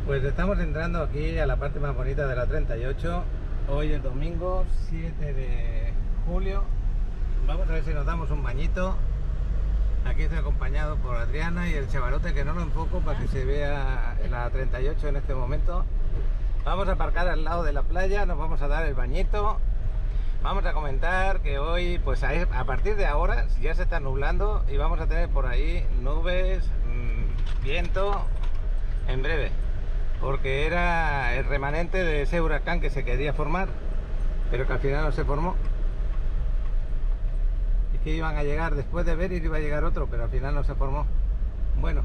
Pues estamos entrando aquí a la parte más bonita de la 38. Hoy es domingo 7 de julio. Vamos a ver si nos damos un bañito. Aquí estoy acompañado por Adriana y el chavalote, que no lo enfoco para que se vea la 38 en este momento. Vamos a aparcar al lado de la playa, nos vamos a dar el bañito. Vamos a comentar que hoy, pues a partir de ahora, ya se está nublando y vamos a tener por ahí nubes, viento en breve, porque era el remanente de ese huracán que se quería formar, pero que al final no se formó. Y que iban a llegar, después de Beryl iba a llegar otro, pero al final no se formó. Bueno,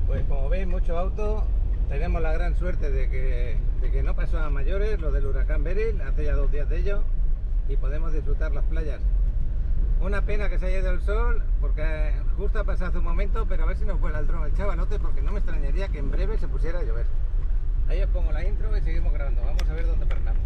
pues como veis, mucho auto. Tenemos la gran suerte de que no pasó a mayores lo del huracán Beryl, hace ya 2 días de ello, y podemos disfrutar las playas. Una pena que se haya ido el sol, porque justo ha pasado hace un momento, pero a ver si nos vuela el dron el chavalote, porque no me extrañaría que en breve se pusiera a llover. Ahí os pongo la intro y seguimos grabando. Vamos a ver dónde paramos.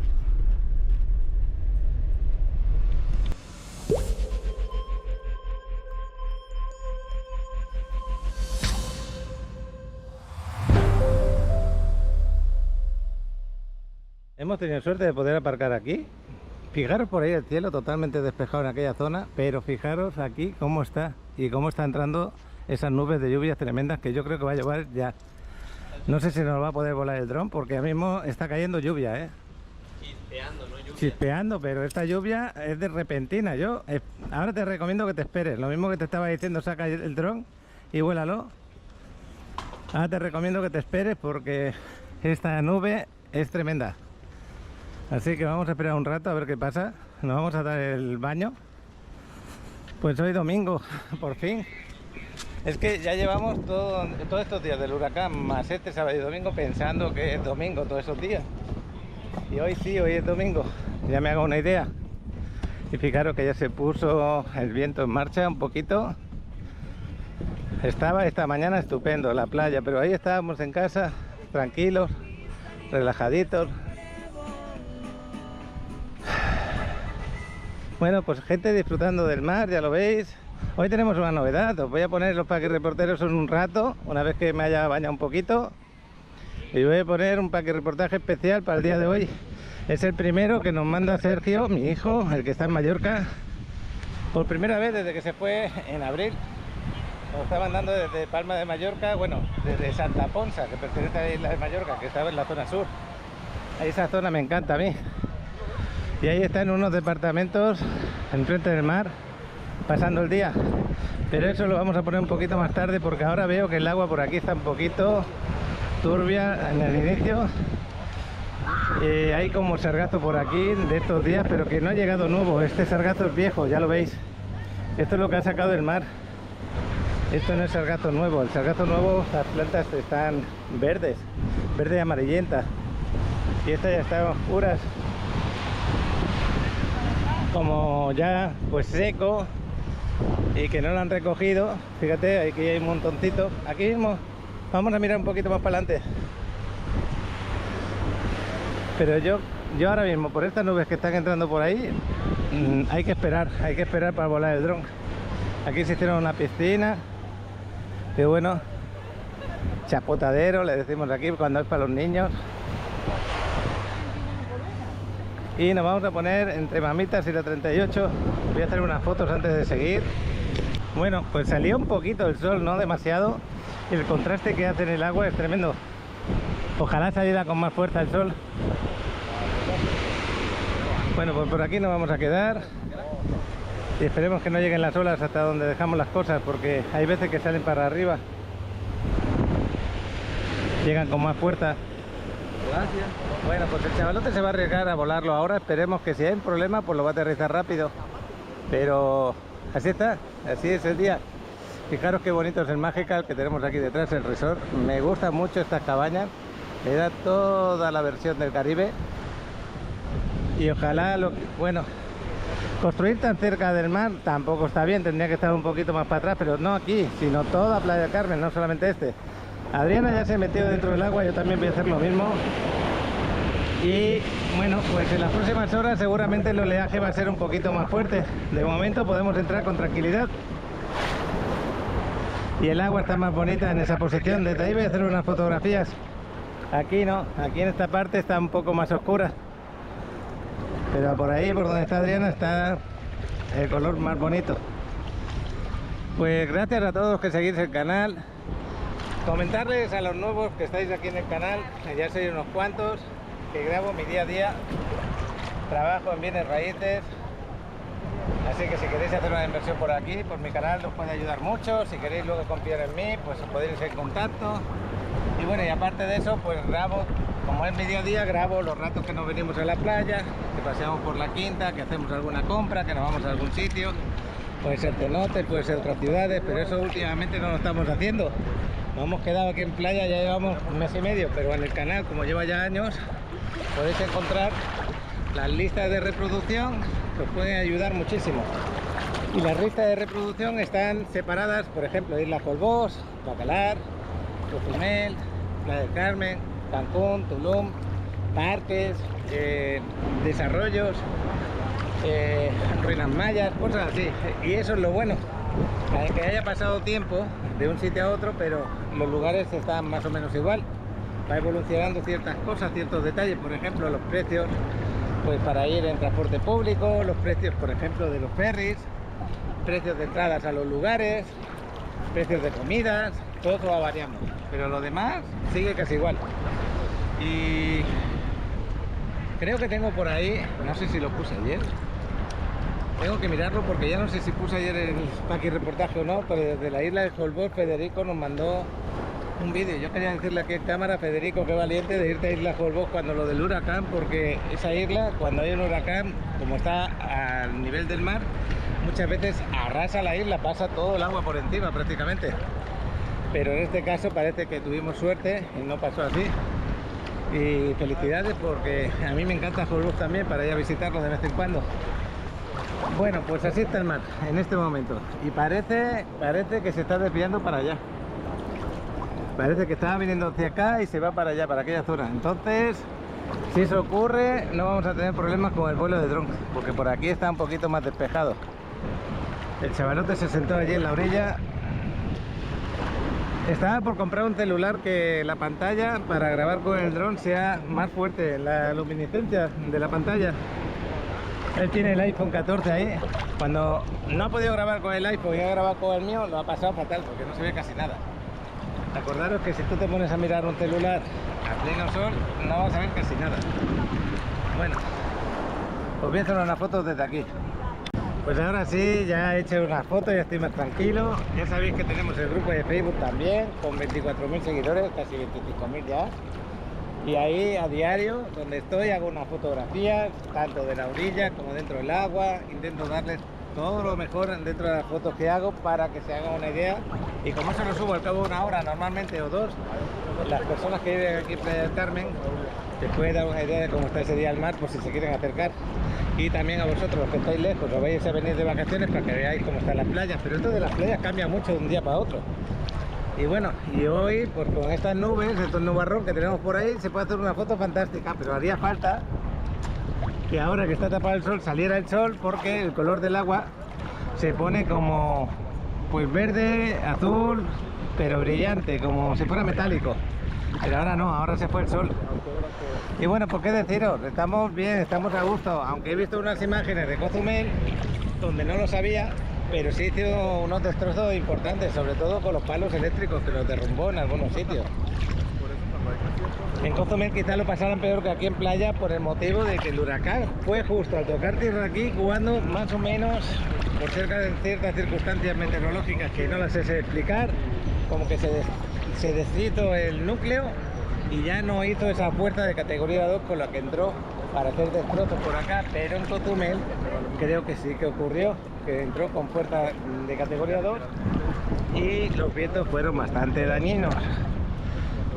Hemos tenido suerte de poder aparcar aquí. Fijaros por ahí el cielo totalmente despejado en aquella zona, pero fijaros aquí cómo está y cómo está entrando esas nubes de lluvias tremendas, que yo creo que va a llover ya. No sé si nos va a poder volar el dron, porque ahora mismo está cayendo lluvia, ¿eh? Chispeando, no lluvia. Chispeando, pero esta lluvia es de repentina. Ahora te recomiendo que te esperes. Lo mismo que te estaba diciendo, saca el dron y vuélalo. Ahora te recomiendo que te esperes, porque esta nube es tremenda. Así que vamos a esperar un rato a ver qué pasa. Nos vamos a dar el baño. Pues hoy domingo, por fin. Es que ya llevamos todos estos días del huracán, más este sábado y domingo, pensando que es domingo todos esos días. Y hoy sí, hoy es domingo. Ya me hago una idea. Y fijaros que ya se puso el viento en marcha un poquito. Estaba esta mañana estupendo la playa, pero ahí estábamos en casa, tranquilos, relajaditos. Bueno, pues gente disfrutando del mar, ya lo veis. Hoy tenemos una novedad, os voy a poner los paquirreporteros en un rato, una vez que me haya bañado un poquito. Y voy a poner un paquirreportaje especial para el día de hoy. Es el primero que nos manda Sergio, mi hijo, el que está en Mallorca. Por primera vez desde que se fue en abril. Nos está mandando desde Palma de Mallorca, bueno, desde Santa Ponsa, que pertenece a la isla de Mallorca, que estaba en la zona sur. Esa zona me encanta a mí. Y ahí está en unos departamentos enfrente del mar, pasando el día. Pero eso lo vamos a poner un poquito más tarde, porque ahora veo que el agua por aquí está un poquito turbia en el inicio. Hay como sargazo por aquí de estos días, pero que no ha llegado nuevo. Este sargazo es viejo, ya lo veis. Esto es lo que ha sacado del mar. Esto no es sargazo nuevo. El sargazo nuevo, las plantas están verdes, verde y amarillenta. Y esta ya está oscuras, como ya pues seco, y que no lo han recogido. Fíjate, aquí hay un montoncito. Aquí mismo, vamos a mirar un poquito más para adelante. Pero yo ahora mismo, por estas nubes que están entrando por ahí, hay que esperar para volar el dron. Aquí se hicieron una piscina, que bueno, chapotadero le decimos aquí cuando es para los niños. Y nos vamos a poner entre Mamitas y la 38. Voy a hacer unas fotos antes de seguir. Bueno, pues salió un poquito el sol, no demasiado, y el contraste que hace en el agua es tremendo. Ojalá saliera con más fuerza el sol. Bueno, pues por aquí nos vamos a quedar y esperemos que no lleguen las olas hasta donde dejamos las cosas, porque hay veces que salen para arriba, llegan con más fuerza. Gracias. Bueno, pues el chavalote se va a arriesgar a volarlo ahora. Esperemos que si hay un problema, pues lo va a aterrizar rápido. Pero así está, así es el día. Fijaros qué bonito es el Magical que tenemos aquí detrás, el resort. Me gustan mucho estas cabañas, le da toda la versión del Caribe. Y ojalá, bueno, construir tan cerca del mar tampoco está bien, tendría que estar un poquito más para atrás, pero no aquí, sino toda Playa del Carmen, no solamente este. Adriana ya se metió dentro del agua, yo también voy a hacer lo mismo. Y Bueno, pues en las próximas horas seguramente el oleaje va a ser un poquito más fuerte. De momento podemos entrar con tranquilidad. Y el agua está más bonita en esa posición. Desde ahí voy a hacer unas fotografías. Aquí no, aquí en esta parte está un poco más oscura. Pero por ahí, por donde está Adriana, está el color más bonito. Pues gracias a todos los que seguís el canal. Comentarles a los nuevos que estáis aquí en el canal, que ya sois unos cuantos, que grabo mi día a día, trabajo en bienes raíces, así que si queréis hacer una inversión por aquí, por mi canal, os puede ayudar mucho. Si queréis luego confiar en mí, pues os podéis ir en contacto. Y bueno, y aparte de eso, pues grabo, como es mi día a día, grabo los ratos que nos venimos a la playa, que paseamos por la quinta, que hacemos alguna compra, que nos vamos a algún sitio. Puede ser Tenote, puede ser otras ciudades, pero eso últimamente no lo estamos haciendo. Nos hemos quedado aquí en playa, ya llevamos un mes y medio, pero en el canal, como lleva ya años, podéis encontrar las listas de reproducción que os pueden ayudar muchísimo. Y las listas de reproducción están separadas, por ejemplo, Isla Colbós, Bacalar, Cozumel, Playa del Carmen, Cancún, Tulum, parques, desarrollos, ruinas mayas, cosas así. Y eso es lo bueno, que haya pasado tiempo de un sitio a otro, pero los lugares están más o menos igual. Va evolucionando ciertas cosas, ciertos detalles, por ejemplo los precios, pues para ir en transporte público, los precios, por ejemplo, de los ferries, precios de entradas a los lugares, precios de comidas, todo va variando, pero lo demás sigue casi igual. Y creo que tengo por ahí, no sé si lo puse ayer, tengo que mirarlo porque ya no sé si puse ayer el pack y reportaje o no, pero desde la isla de Colbós Federico nos mandó un vídeo. Yo quería decirle aquí en cámara, Federico, qué valiente de irte a Isla Colbós cuando lo del huracán, porque esa isla, cuando hay un huracán, como está al nivel del mar, muchas veces arrasa la isla, pasa todo el agua por encima prácticamente. Pero en este caso parece que tuvimos suerte y no pasó así. Y felicidades, porque a mí me encanta Colbós también, para ir a visitarlo de vez en cuando. Bueno, pues así está el mar en este momento. Y parece que se está desviando para allá. Parece que estaba viniendo hacia acá y se va para allá, para aquella zona. Entonces, si eso ocurre, no vamos a tener problemas con el vuelo de dron, porque por aquí está un poquito más despejado. El chavalote se sentó allí en la orilla. Estaba por comprar un celular que la pantalla para grabar con el dron sea más fuerte, la luminiscencia de la pantalla. Él tiene el iPhone 14 ahí. Cuando no ha podido grabar con el iPhone y ha grabado con el mío, lo ha pasado fatal porque no se ve casi nada. Acordaros que si tú te pones a mirar un celular a pleno sol, no vas a ver casi nada. Bueno, os voy a hacer unas fotos desde aquí. Pues ahora sí, ya he hecho unas fotos, ya estoy más tranquilo. Ya sabéis que tenemos el grupo de Facebook también, con 24.000 seguidores, casi 25.000 ya. Y ahí a diario, donde estoy, hago unas fotografías, tanto de la orilla como dentro del agua. Intento darles todo lo mejor dentro de las fotos que hago para que se haga una idea. Y como eso lo subo al cabo de una hora normalmente o dos, las personas que viven aquí en Playa del Carmen les puede dar una idea de cómo está ese día al mar, por si se quieren acercar. Y también a vosotros, los que estáis lejos, os vais a venir de vacaciones para que veáis cómo están las playas. Pero esto de las playas cambia mucho de un día para otro. Y bueno, y hoy, pues con estas nubes, estos nubarrón que tenemos por ahí, se puede hacer una foto fantástica, pero haría falta que ahora que está tapado el sol, saliera el sol, porque el color del agua se pone como, pues verde, azul, pero brillante, como si fuera metálico. Pero ahora no, ahora se fue el sol. Y bueno, pues qué deciros, estamos bien, estamos a gusto, aunque he visto unas imágenes de Cozumel, donde no lo sabía, pero sí hizo unos destrozos importantes, sobre todo con los palos eléctricos que los derrumbó en algunos sitios. En Cozumel quizás lo pasaron peor que aquí en playa, por el motivo de que el huracán fue justo al tocar tierra aquí, cuando más o menos, por cerca de ciertas circunstancias meteorológicas que no las sé explicar, como que se deshizo el núcleo y ya no hizo esa fuerza de categoría 2 con la que entró para hacer destrozos por acá. Pero en Cozumel creo que sí que ocurrió, que entró con fuerza de categoría 2 y los vientos fueron bastante dañinos.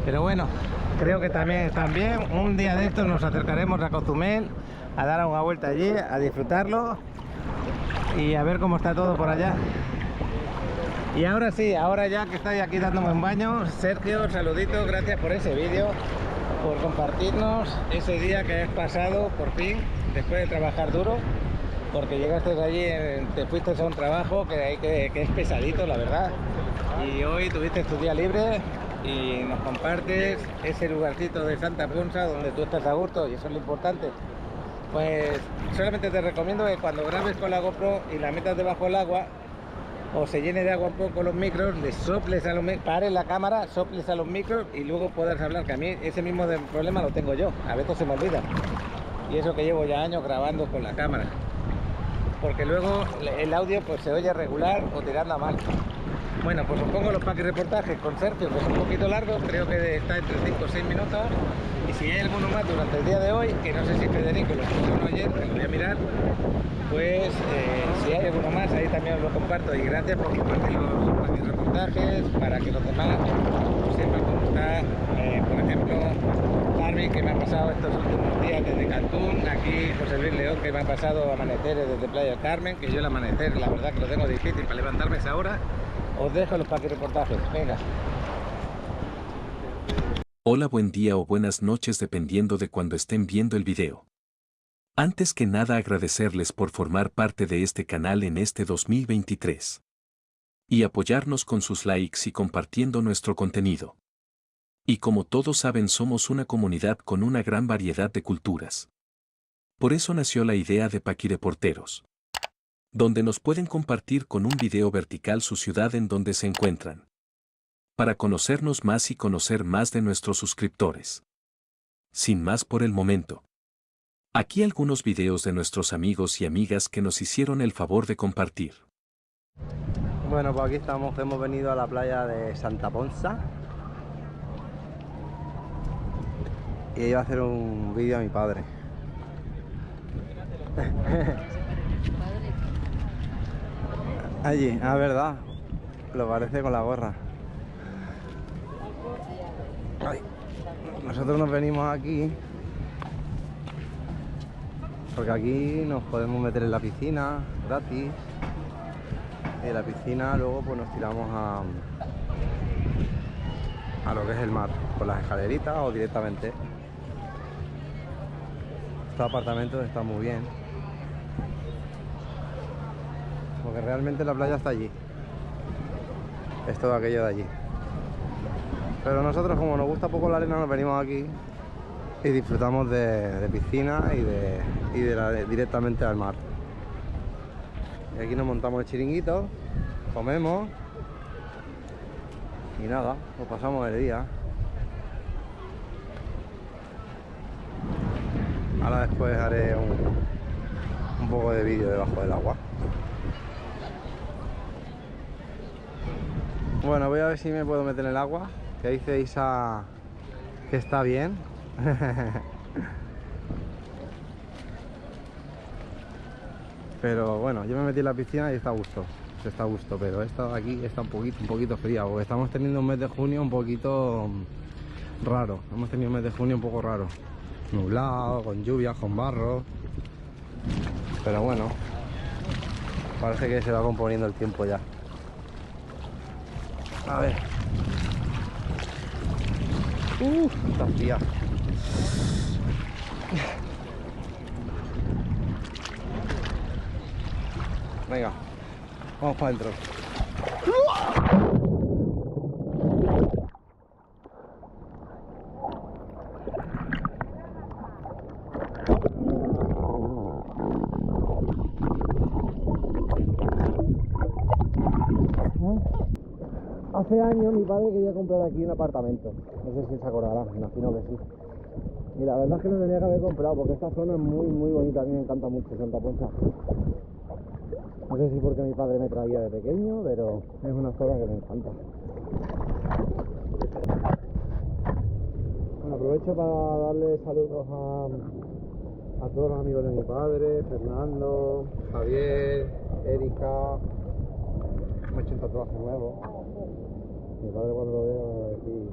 Pero bueno, creo que también están bien. Un día de estos nos acercaremos a Cozumel a dar una vuelta allí, a disfrutarlo y a ver cómo está todo por allá. Y ahora sí, ahora ya que estoy aquí dándome un baño, Sergio, saluditos, gracias por ese vídeo. por compartirnos ese día que has pasado por fin, después de trabajar duro, porque llegaste allí, te fuiste a un trabajo que es pesadito, la verdad, y hoy tuviste tu día libre y nos compartes ese lugarcito de Santa Ponsa donde tú estás a gusto, y eso es lo importante. Pues solamente te recomiendo que cuando grabes con la GoPro y la metas debajo del agua o se llene de agua un poco los micros, le soples a los micros, pares la cámara, soples a los micros y luego puedas hablar, que a mí ese mismo problema lo tengo yo, a veces se me olvida, y eso que llevo ya años grabando con la cámara, porque luego el audio pues se oye regular o tirando a mal. Bueno, pues os pongo los paquetes reportajes con Sergio, que es un poquito largo, creo que está entre 5 o 6 minutos, y si hay alguno más durante el día de hoy, que no sé si Federico lo puso ayer, que lo voy a mirar, pues si hay alguno más, ahí también os lo comparto, y gracias por compartir los paquetes reportajes, para que los demás sepan cómo está, por ejemplo, Barbie, que me ha pasado estos últimos días desde Cancún, aquí José Luis León, que me ha pasado amaneceres desde Playa del Carmen, que yo el amanecer, la verdad que lo tengo difícil para levantarme a esa hora. Os dejo los paquetes reportajes, venga. Hola, buen día o buenas noches dependiendo de cuando estén viendo el video. Antes que nada agradecerles por formar parte de este canal en este 2023. Y apoyarnos con sus likes y compartiendo nuestro contenido. Y como todos saben, somos una comunidad con una gran variedad de culturas. Por eso nació la idea de Paquireporteros, donde nos pueden compartir con un video vertical su ciudad en donde se encuentran, para conocernos más y conocer más de nuestros suscriptores. Sin más por el momento. Aquí algunos videos de nuestros amigos y amigas que nos hicieron el favor de compartir. Bueno, pues aquí estamos, hemos venido a la playa de Santa Ponsa y iba a hacer un vídeo a mi padre. Allí, verdad, lo parece con la gorra. Ay. Nosotros nos venimos aquí porque aquí nos podemos meter en la piscina gratis, y de la piscina luego pues nos tiramos a lo que es el mar, por las escaleritas o directamente. Estos apartamentos están muy bien, porque realmente la playa está allí, es todo aquello de allí, pero nosotros, como nos gusta poco la arena, nos venimos aquí y disfrutamos de piscina y directamente al mar. Y aquí nos montamos el chiringuito, comemos y nada, nos pasamos el día. Ahora después haré un poco de vídeo debajo del agua. Bueno, voy a ver si me puedo meter en el agua, que dice Isa que está bien. Pero bueno, yo me metí en la piscina y está a gusto. Se está a gusto, pero esta de aquí está un poquito fría, porque estamos teniendo un mes de junio un poquito raro. Hemos tenido un mes de junio un poco raro, nublado, con lluvias, con barro. Pero bueno, parece que se va componiendo el tiempo ya. A ver. Está fría. Venga, vamos para adentro. Hace años mi padre quería comprar aquí un apartamento. No sé si se acordará, me imagino que sí. Y la verdad es que lo tenía que haber comprado, porque esta zona es muy bonita. A mí me encanta mucho Santa Ponsa. No sé si porque mi padre me traía de pequeño, pero es una zona que me encanta. Bueno, aprovecho para darle saludos a todos los amigos de mi padre, Fernando, Javier, Erika. Me he hecho un tatuaje nuevo. Mi padre, cuando lo vea, me va a decir...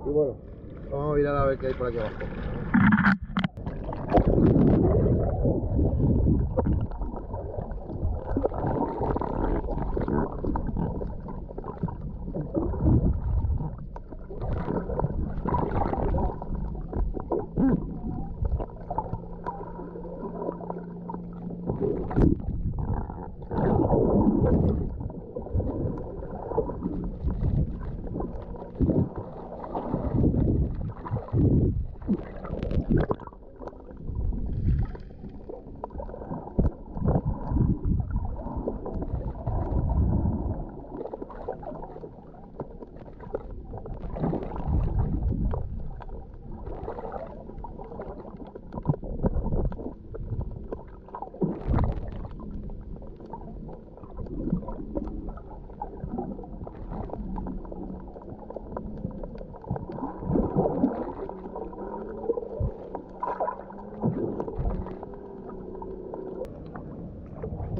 Y bueno, vamos a mirar a ver qué hay por aquí abajo.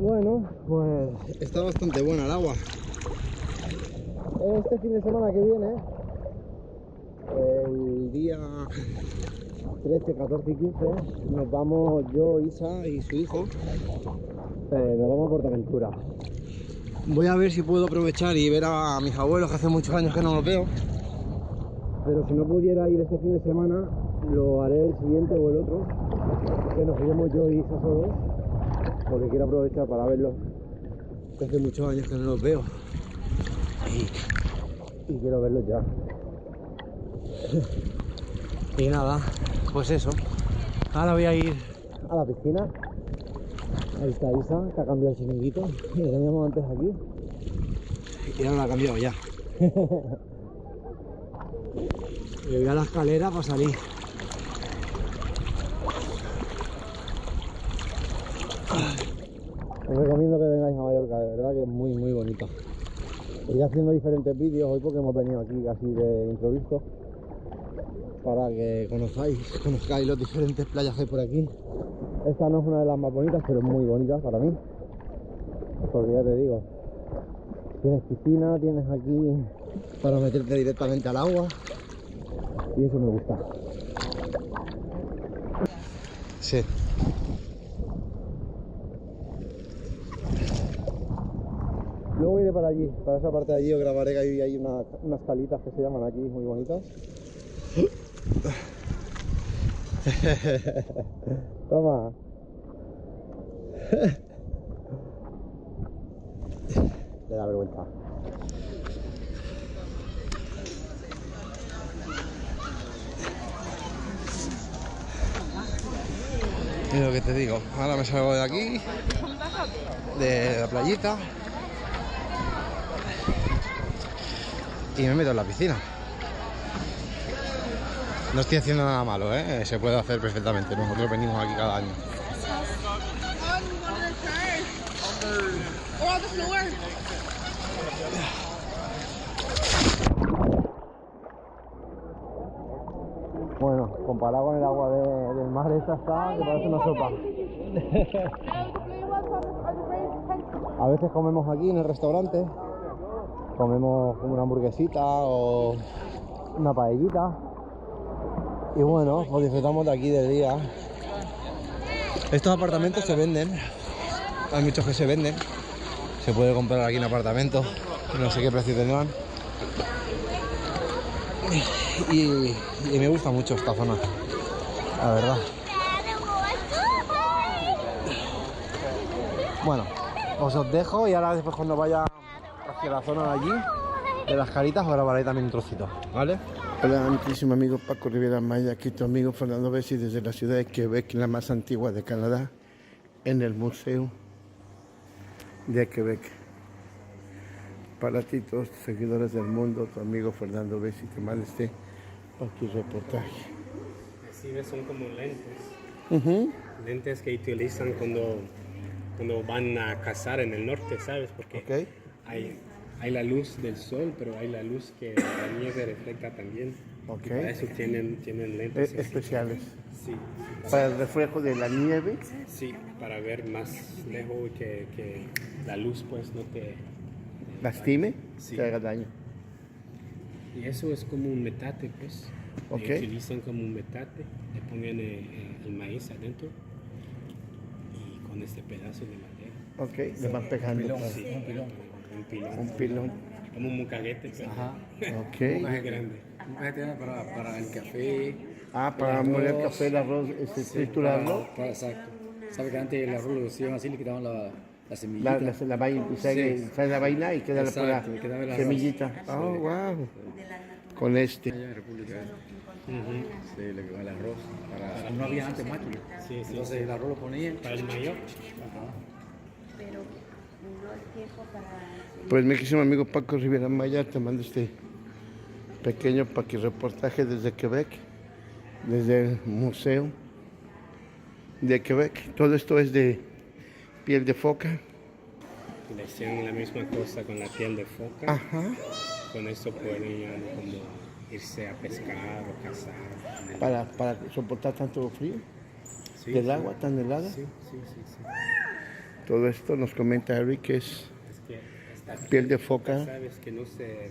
Bueno, pues está bastante buena el agua. Este fin de semana que viene, el día 13, 14 y 15, nos vamos yo, Isa y su hijo, nos vamos a Portaventura. Voy a ver si puedo aprovechar y ver a mis abuelos, que hace muchos años que no los veo. Pero si no pudiera ir este fin de semana, lo haré el siguiente o el otro, que nos iremos yo y Isa solos, porque quiero aprovechar para verlos, que hace muchos años que no los veo y quiero verlos ya. Y nada, pues eso. Ahora voy a ir a la piscina. Ahí está Isa, que ha cambiado el chiringuito, que teníamos antes aquí, y ahora lo ha cambiado ya. Y voy a la escalera para salir. Os recomiendo que vengáis a Mallorca, de verdad que es muy muy bonita. Iré haciendo diferentes vídeos hoy porque hemos venido aquí casi de improviso, para que conozcáis las diferentes playas que hay por aquí. Esta no es una de las más bonitas, pero es muy bonita para mí, porque ya te digo, tienes piscina, tienes aquí para meterte directamente al agua, y eso me gusta. Sí. Luego iré para allí, para esa parte de allí os grabaré, que hay unas calitas que se llaman aquí, muy bonitas. Toma. Le da vergüenza. Y lo que te digo, ahora me salgo de aquí, de la playita, y me meto en la piscina. No estoy haciendo nada malo, ¿eh? Se puede hacer perfectamente. Nosotros venimos aquí cada año. Bueno, comparado con el agua del mar, esta está que parece una sopa. A veces comemos aquí en el restaurante, comemos una hamburguesita o una paellita. Y bueno, pues disfrutamos de aquí del día. Estos apartamentos se venden, hay muchos que se venden. Se puede comprar aquí un apartamento, no sé qué precio tendrán. Y me gusta mucho esta zona, la verdad. Bueno, os dejo y ahora después cuando vaya hacia la zona de allí, de las caritas, os grabaré también un trocito, ¿vale? Hola, mi querísimo amigo Paco Rivera Maya, aquí tu amigo Fernando Bessi desde la ciudad de Quebec, la más antigua de Canadá, en el Museo de Quebec. Para ti, todos tus seguidores del mundo, tu amigo Fernando Bessi, te manda este aquí reportaje. Así ves, son como lentes. Lentes que utilizan cuando van a cazar en el norte, ¿sabes? Porque Ok. hay la luz del sol, pero hay la luz que la nieve refleja también. Ok. Y para eso tienen lentes así. Especiales. Sí, Para el reflejo de la nieve. sí, para ver más lejos y que la luz pues no te... Lastime, Sí. te haga daño. Y eso es como un metate, pues. Ok. Lo utilizan como un metate, le ponen el maíz adentro y con este pedazo de madera. Ok, le van pegando. Sí, un pilón. Un pilón. Como un mucaguete, pero Ok. más grande. Para el café. Ah, para moler el café, el arroz, triturarlo. Exacto. ¿Sabe que antes el arroz lo hacían así, le quitaban la semillita? La vaina, o sea, que sale la vaina y queda Exacto, la quedaba el arroz. semillita. Oh, wow. Con este. Allá en República. Sí, le quedaba el arroz. No había antes máquina. Sí, sí. Entonces el arroz lo ponían. Para el mayor. Pero no el tiempo para... Pues mi querido amigo Paco Rivera Maya te mando este pequeño reportaje desde Quebec, desde el Museo de Quebec. Todo esto es de piel de foca. Le hicieron la misma cosa con la piel de foca. Ajá. Con eso pueden como irse a pescar o cazar. Para soportar tanto frío Sí, del sí. agua tan helada. Sí, sí, sí, sí. Todo esto nos comenta Eric que es Es que esta piel de foca sabes que no se...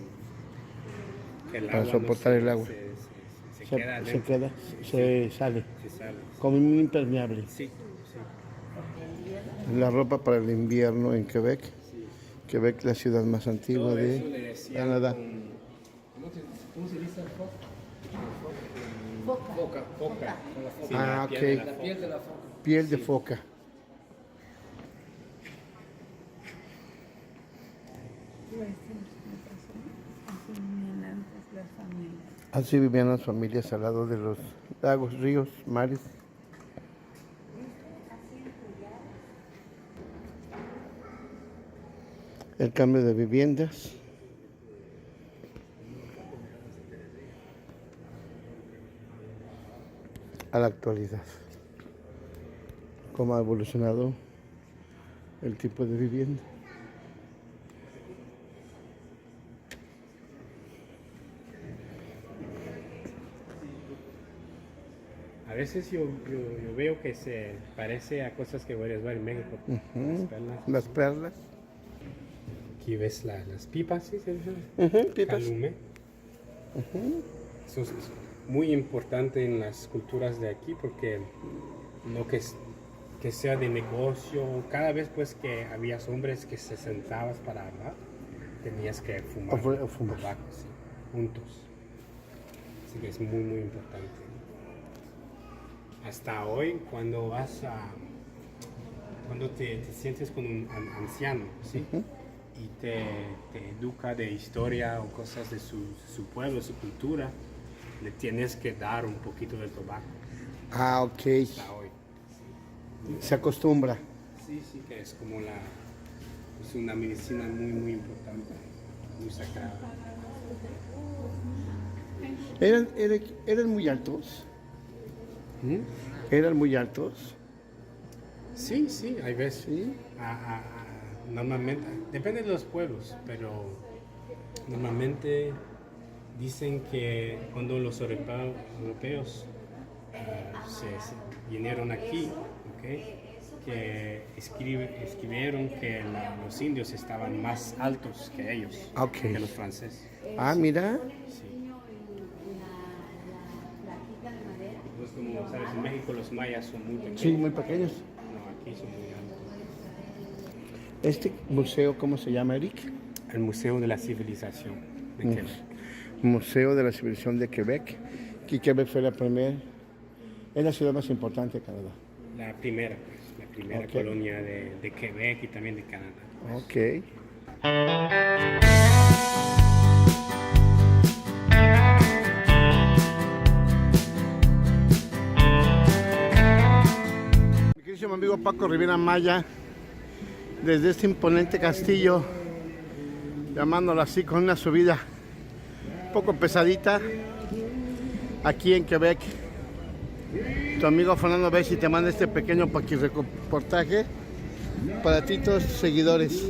que el para agua soportar no el agua. Se queda se adentro. queda, se sale, Se sale. como un impermeable. Sí, sí. La ropa para el invierno en Quebec. Quebec, la ciudad más antigua Todo eso le de decían Canadá. ¿Cómo se dice el foca? Foca. Foca. Sí, Ah, la piel de ok. la La piel de la foca. Piel de foca. Así vivían las familias al lado de los lagos, ríos, mares. El cambio de viviendas. A la actualidad. Cómo ha evolucionado el tipo de vivienda. A veces yo veo que se parece a cosas que voy a ver en México. Las perlas. Las perlas. Aquí ves las pipas, ¿sí? ¿Se dice? Pipas. Calume. Eso es muy importante en las culturas de aquí porque no que sea de negocio, cada vez pues que había hombres que se sentabas para hablar, tenías que fumar, O fumar. tabaco, sí, juntos. Así que es muy muy importante. Hasta hoy cuando cuando te sientes con un anciano, ¿sí? Y te educa de historia o cosas de su pueblo, su cultura, le tienes que dar un poquito de tabaco Ah, ok. hasta hoy. Se acostumbra. Sí, sí, que es como es una medicina muy, muy importante, muy sagrada. ¿Eran muy altos? ¿Eran muy altos? Sí, sí, hay veces. Sí. Normalmente, depende de los pueblos, pero normalmente dicen que cuando los europeos se vinieron aquí, ¿ok? Que escribieron que los indios estaban más altos que ellos, Ok. que los franceses. Ah, mira. Sí. Pues como sabes, en México los mayas son muy pequeños. Sí, muy pequeños. No, aquí son muy altos. Este museo, ¿cómo se llama, Eric? El Museo de la Civilización de Quebec. Museo de la Civilización de Quebec. Que Quebec fue es la ciudad más importante de Canadá. La primera Ok. colonia de Quebec y también de Canadá. Ok. Mi querido amigo Paco Rivera Maya, desde este imponente castillo, llamándolo así, con una subida un poco pesadita, aquí en Quebec. Tu amigo Fernando Bessi te manda este pequeño reportaje para ti, todos tus seguidores.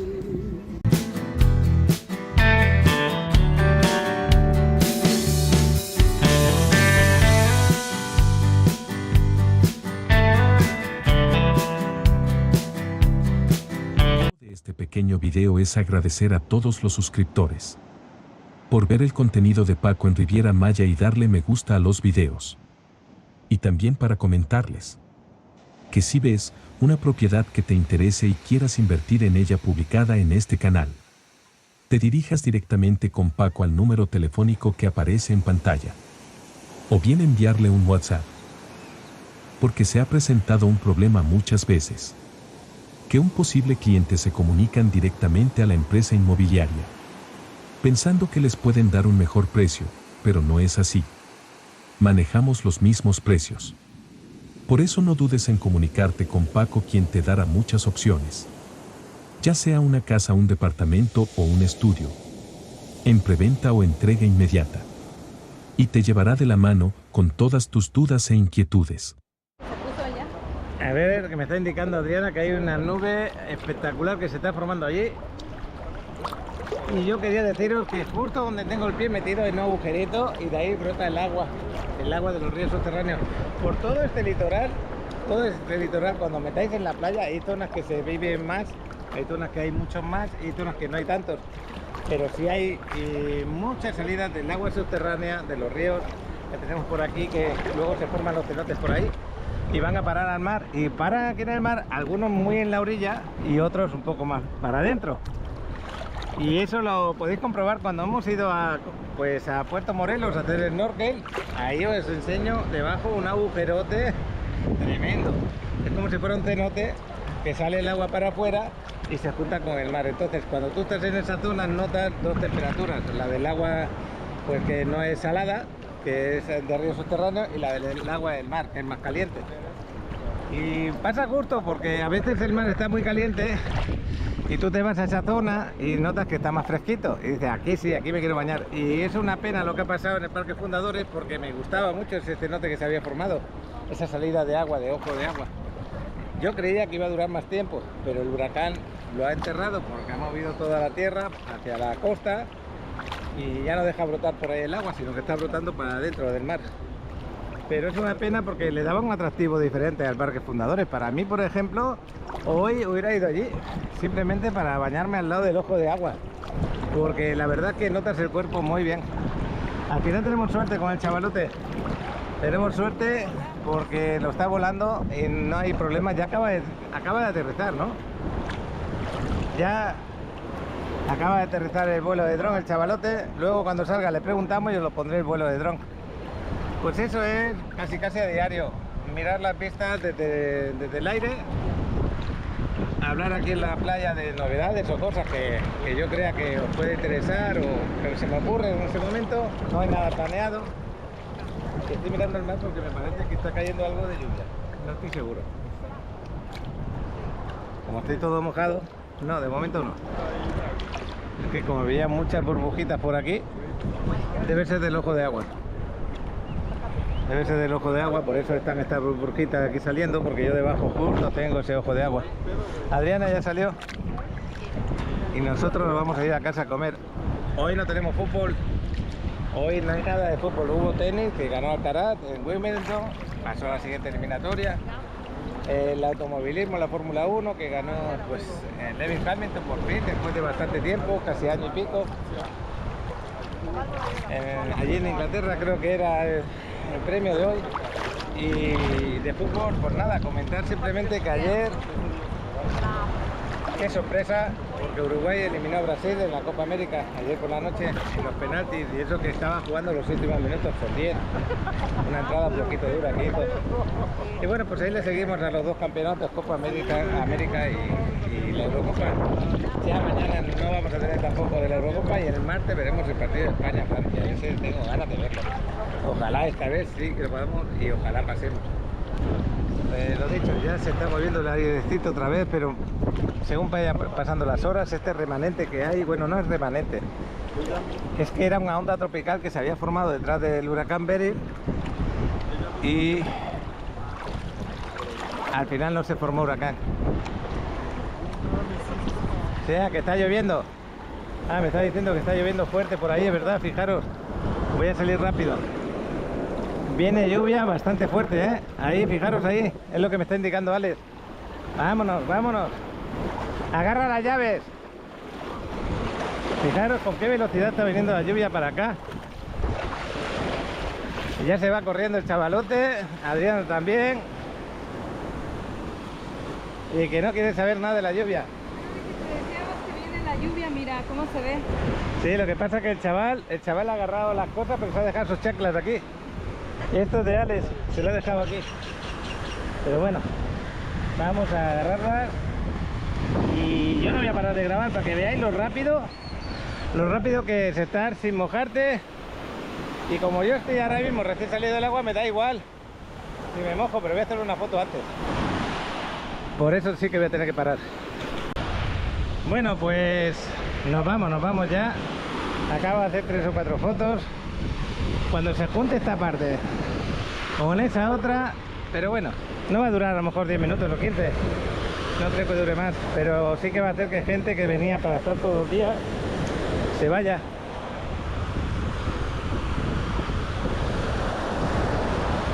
De este pequeño video es agradecer a todos los suscriptores por ver el contenido de Paco en Riviera Maya y darle me gusta a los videos. Y también para comentarles que si ves una propiedad que te interese y quieras invertir en ella publicada en este canal, te dirijas directamente con Paco al número telefónico que aparece en pantalla, o bien enviarle un WhatsApp. porque se ha presentado un problema muchas veces. Que un posible cliente se comunican directamente a la empresa inmobiliaria, pensando que les pueden dar un mejor precio, pero no es así. Manejamos los mismos precios. Por eso no dudes en comunicarte con Paco, quien te dará muchas opciones. Ya sea una casa, un departamento o un estudio, en preventa o entrega inmediata. Y te llevará de la mano con todas tus dudas e inquietudes. A ver, que me está indicando Adriana que hay una nube espectacular que se está formando allí. Y yo quería deciros que justo donde tengo el pie metido en un agujerito y de ahí brota el agua de los ríos subterráneos. Por todo este litoral, cuando metáis en la playa, hay zonas que se viven más, hay zonas que hay muchos más y zonas que no hay tantos. Pero sí hay muchas salidas del agua subterránea, de los ríos que tenemos por aquí, que luego se forman los cenotes por ahí y van a parar al mar. Y paran aquí en el mar, algunos muy en la orilla y otros un poco más para adentro. Y eso lo podéis comprobar cuando hemos ido a Puerto Morelos a hacer el snorkel. Ahí os enseño debajo un agujerote tremendo. Es como si fuera un cenote que sale el agua para afuera y se junta con el mar. Entonces cuando tú estás en esa zona notas dos temperaturas, la del agua pues que no es salada, que es de río subterráneo, y la del agua del mar, que es más caliente. Y pasa gusto porque a veces el mar está muy caliente y tú te vas a esa zona y notas que está más fresquito y dices, aquí sí, aquí me quiero bañar. Y es una pena lo que ha pasado en el Parque Fundadores, porque me gustaba mucho ese cenote que se había formado, esa salida de agua, de ojo de agua. Yo creía que iba a durar más tiempo, pero el huracán lo ha enterrado porque ha movido toda la tierra hacia la costa y ya no deja brotar por ahí el agua, sino que está brotando para dentro del mar. Pero es una pena porque le daba un atractivo diferente al Parque Fundadores. Para mí, por ejemplo, hoy hubiera ido allí simplemente para bañarme al lado del ojo de agua, porque la verdad es que notas el cuerpo muy bien. Al final tenemos suerte con el chavalote, tenemos suerte porque lo está volando y no hay problema. Ya acaba de aterrizar, ¿no? Ya acaba de aterrizar el vuelo de dron el chavalote. Luego cuando salga le preguntamos y os lo pondré el vuelo de dron. Pues eso es casi a diario, mirar las vistas desde el aire, hablar aquí en la playa de novedades o cosas que yo crea que os puede interesar o que se me ocurre en ese momento. No hay nada planeado. Estoy mirando el mar porque me parece que está cayendo algo de lluvia, no estoy seguro. Como estoy todo mojado, no, de momento no. Es que como veía muchas burbujitas por aquí, debe ser del ojo de agua. Debe ser del ojo de agua, por eso están estas burbujitas aquí saliendo, porque yo debajo justo tengo ese ojo de agua. Adriana ya salió y nosotros nos vamos a ir a casa a comer. Hoy no tenemos fútbol, hoy no hay nada de fútbol. Hubo tenis, que ganó Alcaraz en Wimbledon, pasó a la siguiente eliminatoria. El automovilismo, la Fórmula 1, que ganó pues Lewis Hamilton por fin, después de bastante tiempo, casi año y pico. Allí en Inglaterra creo que era el premio de hoy. Y de fútbol, pues nada, comentar simplemente que ayer, qué sorpresa, porque Uruguay eliminó a Brasil en la Copa América ayer por la noche en los penaltis, y eso que estaba jugando los últimos minutos por 10, una entrada un poquito dura aquí. Y bueno, pues ahí le seguimos a los dos campeonatos, Copa América y la Eurocopa. Ya mañana no vamos a tener tampoco de la Eurocopa, y el martes veremos el partido de España-Francia. Ese tengo ganas de verlo. Ojalá esta vez sí que lo podamos y ojalá pasemos. Lo dicho, ya se está moviendo el airecito otra vez, pero según vayan pasando las horas, este remanente que hay, bueno, no es remanente, es que era una onda tropical que se había formado detrás del huracán Beryl y al final no se formó huracán. O sea, que está lloviendo. Ah, me está diciendo que está lloviendo fuerte por ahí, es verdad, fijaros. Voy a salir rápido. Viene lluvia bastante fuerte, ¿eh? Ahí, fijaros ahí, es lo que me está indicando Alex. Vámonos, vámonos. Agarra las llaves. Fijaros con qué velocidad está viniendo la lluvia para acá. Y ya se va corriendo el chavalote, Adriano también. Y que no quiere saber nada de la lluvia. Que viene la lluvia, mira cómo se ve. Sí, lo que pasa es que el chaval ha agarrado las cosas, pero se ha dejado sus chanclas aquí. Y esto es de Alex, se lo ha dejado aquí. Pero bueno, vamos a agarrarlas. Y yo no voy a parar de grabar para que veáis lo rápido que es estar sin mojarte. Y como yo estoy ahora mismo recién salido del agua, me da igual si me mojo, pero voy a hacer una foto antes. Por eso sí que voy a tener que parar. Bueno, pues nos vamos ya. Acabo de hacer 3 o 4 fotos. Cuando se junte esta parte con esa otra, pero bueno, no va a durar a lo mejor 10 minutos o 15. No creo que dure más, pero sí que va a hacer que gente que venía para estar todos los días se vaya.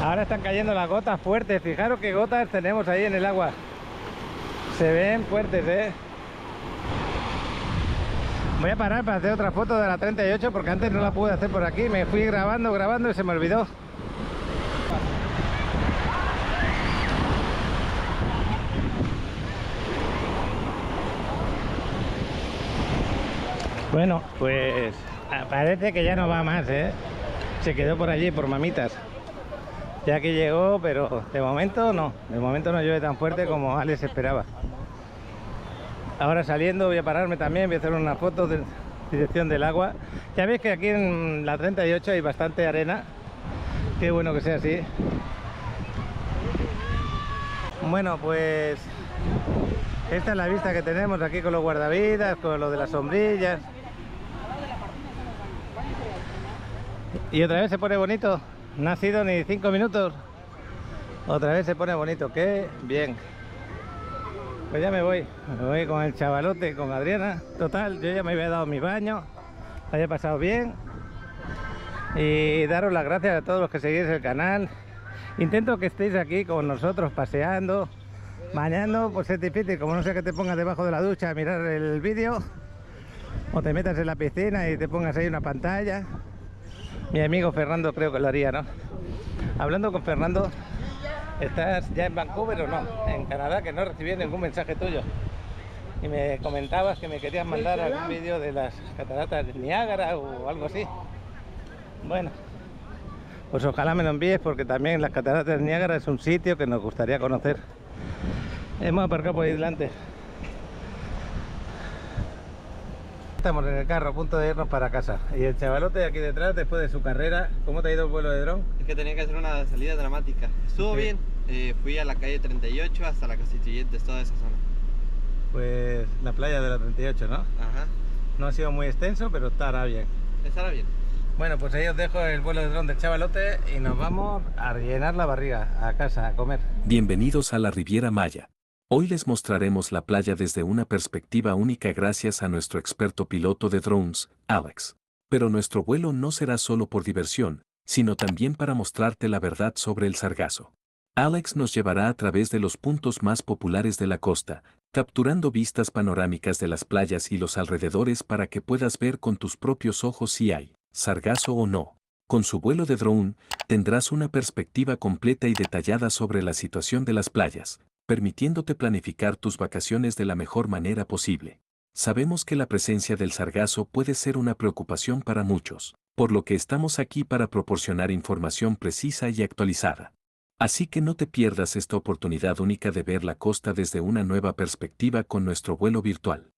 Ahora están cayendo las gotas fuertes. Fijaros qué gotas tenemos ahí en el agua. Se ven fuertes, Voy a parar para hacer otra foto de la 38 porque antes no la pude hacer por aquí. Me fui grabando y se me olvidó. Bueno, pues parece que ya no va más, Se quedó por allí, por Mamitas. Ya que llegó, pero de momento no. De momento no llueve tan fuerte como Alex esperaba. Ahora saliendo voy a pararme también, voy a hacer una foto de dirección del agua. Ya veis que aquí en la 38 hay bastante arena. Qué bueno que sea así. Bueno, pues esta es la vista que tenemos aquí con los guardavidas, con lo de las sombrillas. Y otra vez se pone bonito. No ha sido ni 5 minutos. Otra vez se pone bonito. Qué bien. Pues ya me voy con el chavalote, con Adriana. Total, yo ya me había dado mi baño. Lo haya pasado bien. Y daros las gracias a todos los que seguís el canal. Intento que estéis aquí con nosotros paseando, bañando, pues es difícil. Como no sea que te pongas debajo de la ducha a mirar el vídeo, o te metas en la piscina y te pongas ahí una pantalla. Mi amigo Fernando creo que lo haría, ¿no? Hablando con Fernando, ¿estás ya en Vancouver o no? En Canadá, que no recibí ningún mensaje tuyo. Y me comentabas que me querías mandar algún vídeo de las cataratas de Niágara o algo así. Bueno, pues ojalá me lo envíes porque también las cataratas de Niágara es un sitio que nos gustaría conocer. Hemos aparcado por ahí delante. Estamos en el carro a punto de irnos para casa. Y el chavalote de aquí detrás, después de su carrera, ¿cómo te ha ido el vuelo de dron? Es que tenía que hacer una salida dramática. Estuvo bien. Fui a la calle 38 hasta la Constituyentes, toda esa zona. Pues la playa de la 38, ¿no? Ajá. No ha sido muy extenso, pero estará bien. Estará bien. Bueno, pues ahí os dejo el vuelo de dron del chavalote y nos vamos a rellenar la barriga, a casa, a comer. Bienvenidos a la Riviera Maya. Hoy les mostraremos la playa desde una perspectiva única gracias a nuestro experto piloto de drones, Alex. Pero nuestro vuelo no será solo por diversión, sino también para mostrarte la verdad sobre el sargazo. Alex nos llevará a través de los puntos más populares de la costa, capturando vistas panorámicas de las playas y los alrededores para que puedas ver con tus propios ojos si hay sargazo o no. Con su vuelo de drone, tendrás una perspectiva completa y detallada sobre la situación de las playas, permitiéndote planificar tus vacaciones de la mejor manera posible. Sabemos que la presencia del sargazo puede ser una preocupación para muchos, por lo que estamos aquí para proporcionar información precisa y actualizada. Así que no te pierdas esta oportunidad única de ver la costa desde una nueva perspectiva con nuestro vuelo virtual.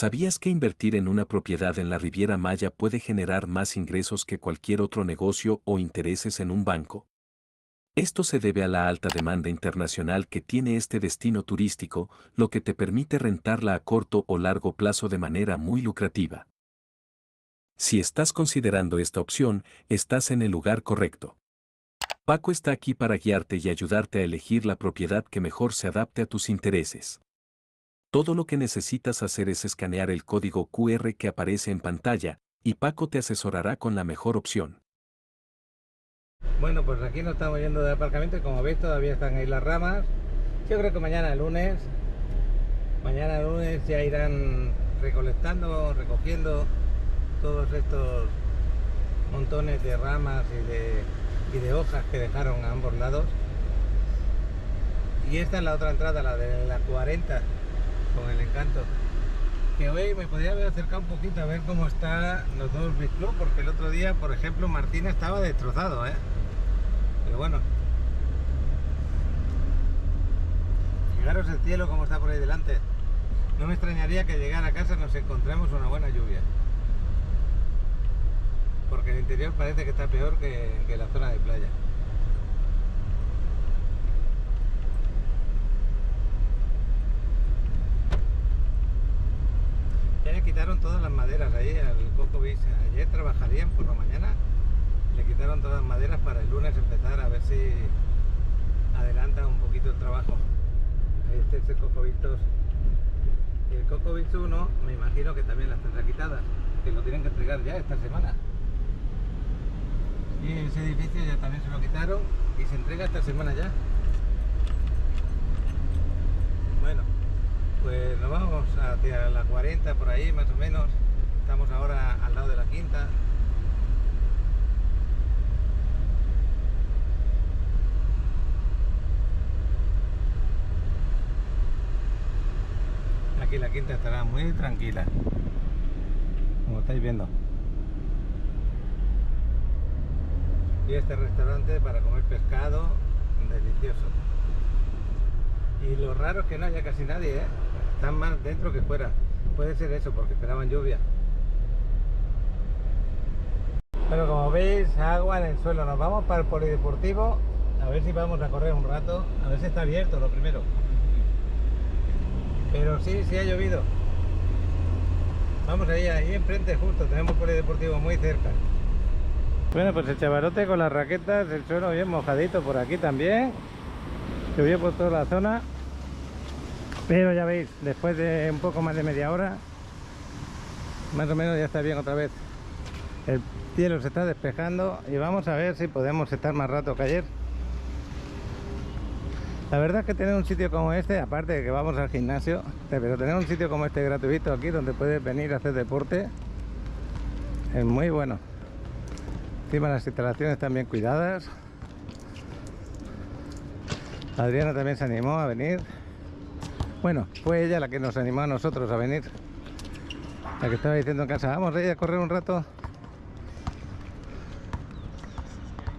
¿Sabías que invertir en una propiedad en la Riviera Maya puede generar más ingresos que cualquier otro negocio o intereses en un banco? Esto se debe a la alta demanda internacional que tiene este destino turístico, lo que te permite rentarla a corto o largo plazo de manera muy lucrativa. Si estás considerando esta opción, estás en el lugar correcto. Paco está aquí para guiarte y ayudarte a elegir la propiedad que mejor se adapte a tus intereses. Todo lo que necesitas hacer es escanear el código QR que aparece en pantalla, y Paco te asesorará con la mejor opción. Bueno, pues aquí nos estamos yendo de aparcamiento y como veis todavía están ahí las ramas. Yo creo que mañana lunes ya irán recogiendo todos estos montones de ramas y de hojas que dejaron a ambos lados. Y esta es la otra entrada, la de la 40, con el Encanto. Que hoy me podría haber acercado un poquito a ver cómo están los dos Beach Club, porque el otro día, por ejemplo, Martín estaba destrozado, Pero bueno. Fijaros el cielo como está por ahí delante. No me extrañaría que llegara a casa nos encontremos una buena lluvia. Porque el interior parece que está peor que la zona de playa. Ya le quitaron todas las maderas ahí al Coco Beach. Ayer trabajarían por la mañana. Le quitaron todas las maderas para el lunes empezar a ver si adelanta un poquito el trabajo. Este es el Coco Beach 2. Y el Coco Beach 1 me imagino que también las tendrá quitadas, que lo tienen que entregar ya esta semana. Y ese edificio ya también se lo quitaron y se entrega esta semana ya. Bueno, pues nos vamos hacia la 40 por ahí más o menos. Estamos ahora al lado de la quinta. Aquí la quinta estará muy tranquila, como estáis viendo. Y este restaurante para comer pescado, delicioso. Y lo raro es que no haya casi nadie, Están más dentro que fuera. Puede ser eso, porque esperaban lluvia. Pero como veis, agua en el suelo. Nos vamos para el polideportivo, a ver si vamos a correr un rato, a ver si está abierto lo primero. Pero sí ha llovido. Vamos ahí enfrente justo, tenemos el polideportivo muy cerca. Bueno, pues el chavalote con las raquetas, el suelo bien mojadito por aquí también. Llovió por toda la zona. Pero ya veis, después de un poco más de media hora, más o menos ya está bien otra vez. El cielo se está despejando y vamos a ver si podemos estar más rato que ayer. La verdad es que tener un sitio como este, aparte de que vamos al gimnasio, pero tener un sitio como este gratuito aquí donde puedes venir a hacer deporte es muy bueno. Encima las instalaciones están bien cuidadas. Adriana también se animó a venir. Bueno, fue ella la que nos animó a nosotros a venir. La que estaba diciendo en casa, vamos a ir a correr un rato.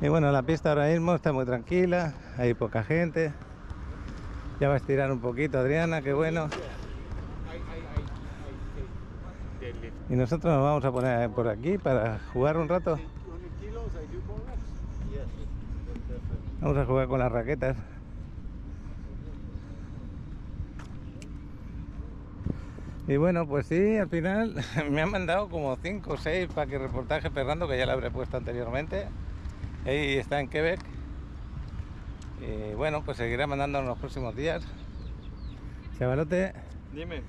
Y bueno, la pista ahora mismo está muy tranquila, hay poca gente. Ya va a estirar un poquito Adriana, qué bueno. Y nosotros nos vamos a poner por aquí para jugar un rato. Vamos a jugar con las raquetas. Y bueno, pues sí, al final me han mandado como 5 o 6 para que reportaje Fernando, que ya lo habré puesto anteriormente. Ahí está en Quebec. Y bueno, pues seguirá mandando en los próximos días. Chavalote, Dime.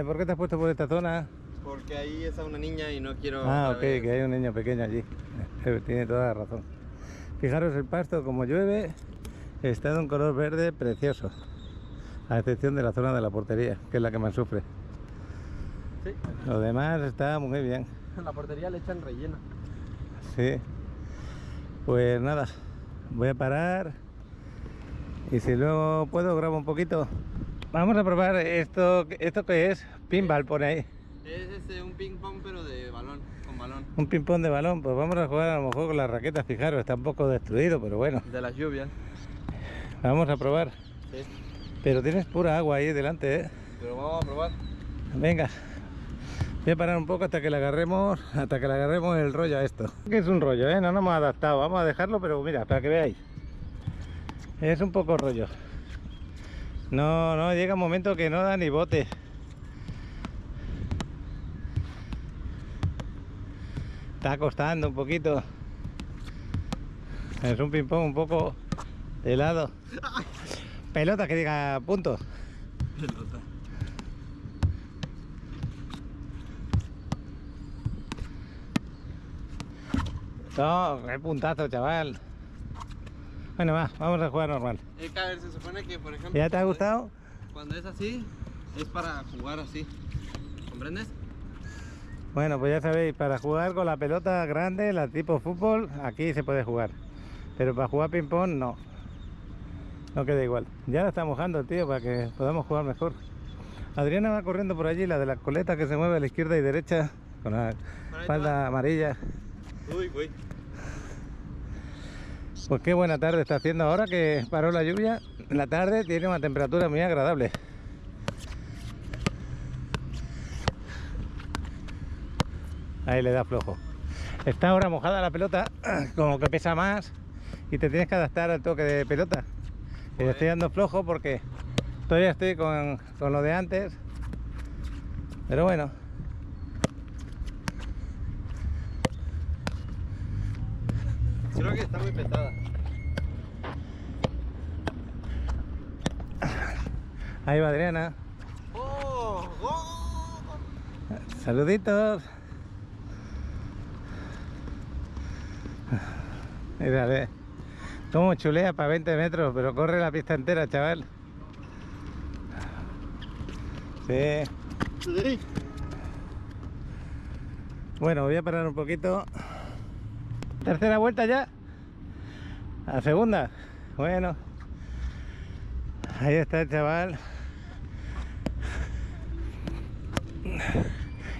¿por qué te has puesto por esta zona? Porque ahí está una niña y no quiero... Ok, que hay un niño pequeño allí. Tiene toda la razón. Fijaros el pasto, como llueve, está de un color verde precioso. A excepción de la zona de la portería, que es la que más sufre. Sí. Lo demás está muy bien. La portería le echan rellena. Sí. Pues nada, voy a parar. Y si luego puedo, grabo un poquito. Vamos a probar esto que es pinball, pone ahí. Es un ping pong pero de balón, con balón. Un ping pong de balón, pues vamos a jugar a lo mejor con las raquetas, fijaros, está un poco destruido, pero bueno. De las lluvias. Vamos a probar. Sí. Pero tienes pura agua ahí delante, Pero vamos a probar. Venga, Voy a parar un poco hasta que le agarremos el rollo a esto. Que es un rollo, ¿eh? No nos hemos adaptado. Vamos a dejarlo, pero mira, para que veáis. Es un poco rollo. No, llega un momento que no da ni bote. Está costando un poquito. Es un ping-pong un poco helado. Pelota que diga punto. Pelota. No, qué puntazo, chaval. Bueno, va, vamos a jugar normal. A ver, se supone que, por ejemplo... ¿Ya te ha gustado? Cuando es así, es para jugar así. ¿Comprendes? Bueno, pues ya sabéis, para jugar con la pelota grande, la tipo fútbol, aquí se puede jugar. Pero para jugar ping-pong, no. No queda igual. Ya la está mojando el tío para que podamos jugar mejor. Adriana va corriendo por allí, la de la coleta que se mueve a la izquierda y derecha, con la falda amarilla. Uy. Pues qué buena tarde está haciendo ahora que paró la lluvia. La tarde tiene una temperatura muy agradable. Ahí le da flojo. Está ahora mojada la pelota, como que pesa más y te tienes que adaptar al toque de pelota. Y le estoy dando flojo porque todavía estoy con lo de antes. Pero bueno. Creo que está muy pesada. Ahí va Adriana. Saluditos. Mírale. Como chulea para 20 metros, pero corre la pista entera, chaval. Sí. Bueno, voy a parar un poquito. Tercera vuelta ya. A segunda. Bueno. Ahí está el chaval.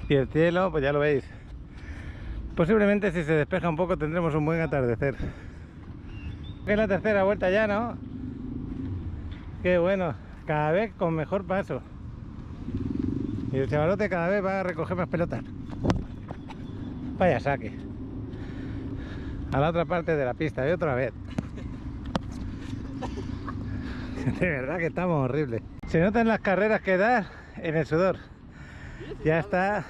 Y el cielo, pues ya lo veis. Posiblemente si se despeja un poco tendremos un buen atardecer. Es la tercera vuelta ya, ¿no? Qué bueno. Cada vez con mejor paso. Y el chavalote cada vez va a recoger más pelotas. Vaya saque. A la otra parte de la pista, y otra vez. De verdad que estamos horribles. Se notan las carreras que da en el sudor. Ya está.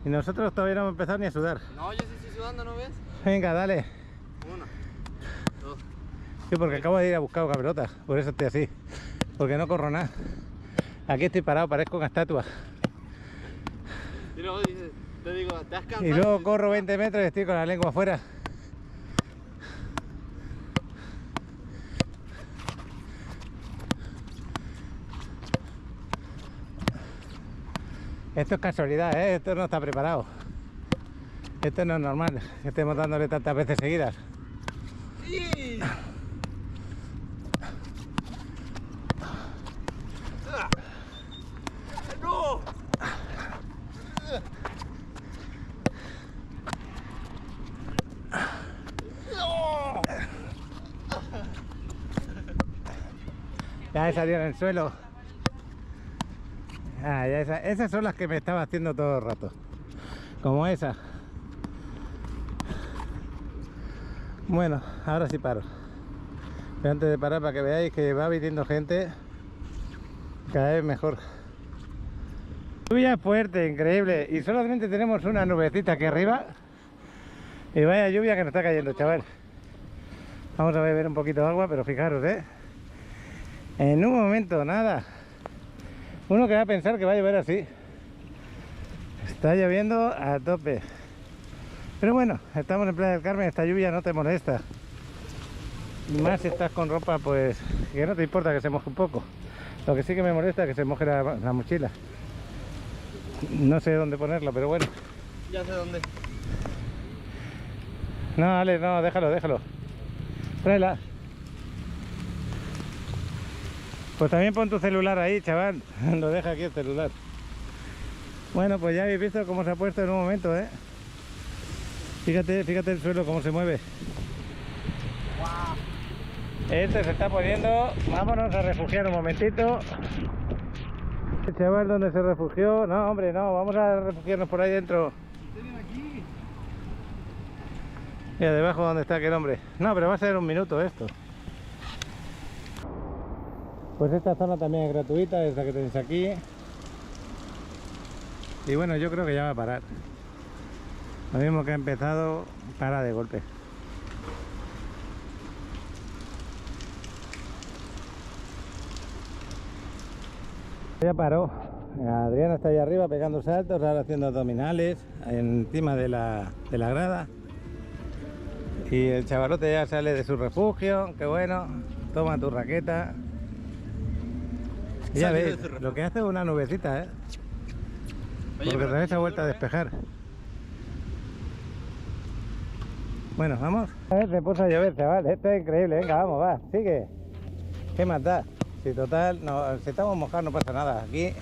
Y nosotros todavía no hemos empezado ni a sudar. No, yo sí estoy sudando, ¿no ves? Venga, dale. 1, 2. Sí, porque acabo de ir a buscar una pelota. Por eso estoy así. Porque no corro nada. Aquí estoy parado, parezco una estatua. Y luego dices, te digo, ¿te has cansado? Y luego corro 20 metros y estoy con la lengua afuera. Esto es casualidad, ¿eh? Esto no está preparado. Esto no es normal, que estemos dándole tantas veces seguidas. Sí. ¡No! Ya salió en el suelo. Ah, ya esas son las que me estaba haciendo todo el rato. Como esa. Bueno, ahora sí paro. Pero antes de parar, para que veáis que va viniendo gente cada vez mejor. Lluvia fuerte, increíble. Y solamente tenemos una nubecita aquí arriba. Y vaya lluvia que nos está cayendo, chaval. Vamos a beber un poquito de agua, pero fijaros, en un momento, nada. Uno que va a pensar que va a llover así. Está lloviendo a tope. Pero bueno, estamos en Playa del Carmen, esta lluvia no te molesta. Y más si estás con ropa, pues que no te importa que se moje un poco. Lo que sí que me molesta es que se moje la mochila. No sé dónde ponerla, pero bueno. Ya sé dónde. No, Ale, no, déjalo. Tráela. Pues también pon tu celular ahí, chaval. Lo deja aquí el celular. Bueno, pues ya habéis visto cómo se ha puesto en un momento, Fíjate el suelo cómo se mueve. Este se está poniendo. Vámonos a refugiar un momentito. El chaval, ¿dónde se refugió? No, hombre, no, vamos a refugiarnos por ahí dentro. Mira, debajo donde está aquel hombre. No, pero va a ser un minuto esto. Pues esta zona también es gratuita, esta que tenéis aquí. Y bueno, yo creo que ya va a parar. Lo mismo que ha empezado, para de golpe. Ya paró. Adriana está ahí arriba pegando saltos, ahora haciendo abdominales encima de la grada. Y el chavalote ya sale de su refugio, qué bueno, toma tu raqueta. Y ya veis, lo que hace es una nubecita, ¿eh? Porque otra vez se ha vuelto a despejar. Bueno, vamos. A ver, se puso a llover, chaval, esto es increíble, venga, vamos, va, sigue. ¿Qué más da? Si total, no, si estamos mojados no pasa nada, aquí...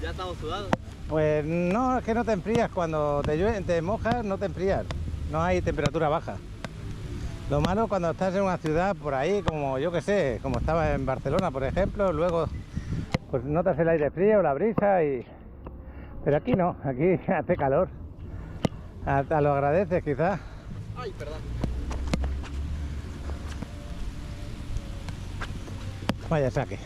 ¿Ya estamos sudados? Pues no, es que no te enfrías, cuando te llueve, te mojas no te enfrías, no hay temperatura baja. Lo malo cuando estás en una ciudad por ahí, como yo que sé, como estaba en Barcelona por ejemplo, luego pues notas el aire frío, la brisa y... Pero aquí no, aquí hace calor. Hasta lo agradeces quizás. Ay, perdón. Vaya saque.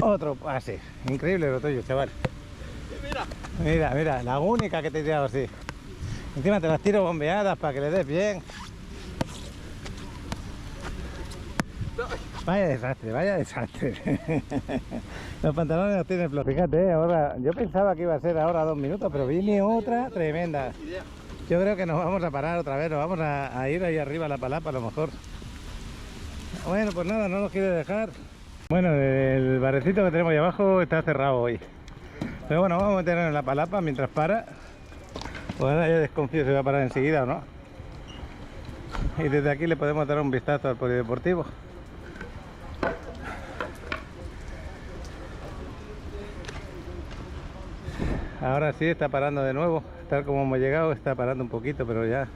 Otro pase. Increíble lo tuyo, chaval. Mira. Mira, mira, la única que te he tirado así. Encima te las tiro bombeadas para que le des bien. Vaya desastre, vaya desastre. Los pantalones los tienes flojos. Fíjate, ahora yo pensaba que iba a ser ahora 2 minutos, pero viene otra tremenda. Yo creo que nos vamos a parar otra vez, nos vamos a ir ahí arriba a la palapa a lo mejor. Bueno, pues nada, no nos quiere dejar. Bueno, el barecito que tenemos ahí abajo está cerrado hoy. Pero bueno, vamos a meternos en la palapa mientras para. Pues ahora ya desconfío si va a parar enseguida o no. Y desde aquí le podemos dar un vistazo al polideportivo. Ahora sí está parando de nuevo, tal como hemos llegado está parando un poquito, pero ya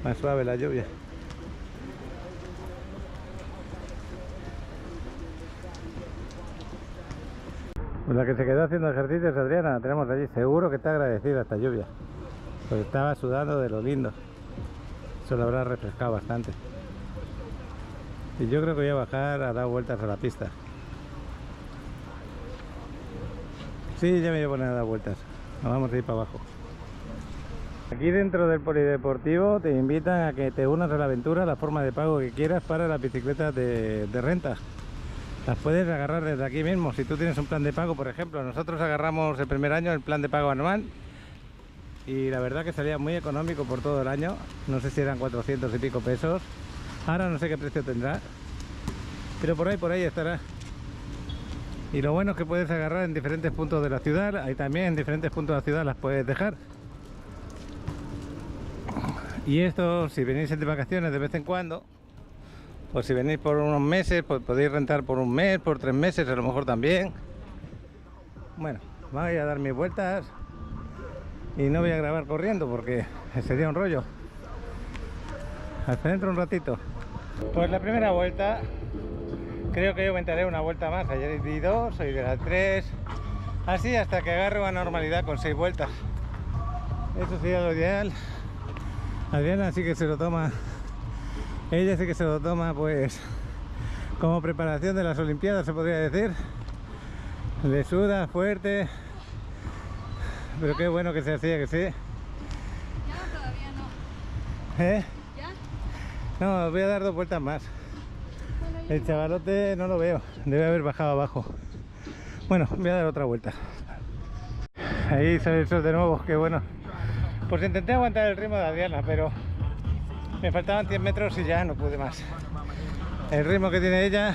más suave la lluvia. Pues la que se quedó haciendo ejercicio es Adriana, la tenemos allí, seguro que está agradecida a esta lluvia, pues estaba sudando de lo lindo, eso lo habrá refrescado bastante. Y yo creo que voy a bajar a dar vueltas a la pista. Sí, ya me voy a poner a dar vueltas. Nos vamos a ir para abajo. Aquí dentro del polideportivo te invitan a que te unas a la aventura, la forma de pago que quieras para las bicicletas de renta. Las puedes agarrar desde aquí mismo. Si tú tienes un plan de pago, por ejemplo, nosotros agarramos el primer año el plan de pago anual y la verdad que salía muy económico por todo el año. No sé si eran 400 y pico pesos. Ahora no sé qué precio tendrá, pero por ahí estará. Y lo bueno es que puedes agarrar en diferentes puntos de la ciudad. Ahí también en diferentes puntos de la ciudad las puedes dejar. Y esto, si venís de vacaciones de vez en cuando, o si venís por unos meses, pues podéis rentar por un mes, por 3 meses a lo mejor también. Bueno, voy a dar mis vueltas y no voy a grabar corriendo porque sería un rollo. Hasta dentro un ratito. Pues la primera vuelta, creo que yo aumentaré una vuelta más. Ayer di 2, hoy de las 3. Así hasta que agarre una normalidad con 6 vueltas. Eso sería lo ideal. Adriana sí que se lo toma. Ella sí que se lo toma pues como preparación de las Olimpiadas, se podría decir. Le suda fuerte. Pero qué bueno que se hacía, que sí. Ya todavía no. ¿Eh? ¿Ya? No, voy a dar 2 vueltas más. El chavalote no lo veo, debe haber bajado abajo. Bueno, voy a dar otra vuelta. Ahí sale el sol de nuevo, qué bueno. Pues intenté aguantar el ritmo de Adriana, pero me faltaban 100 metros y ya no pude más. El ritmo que tiene ella,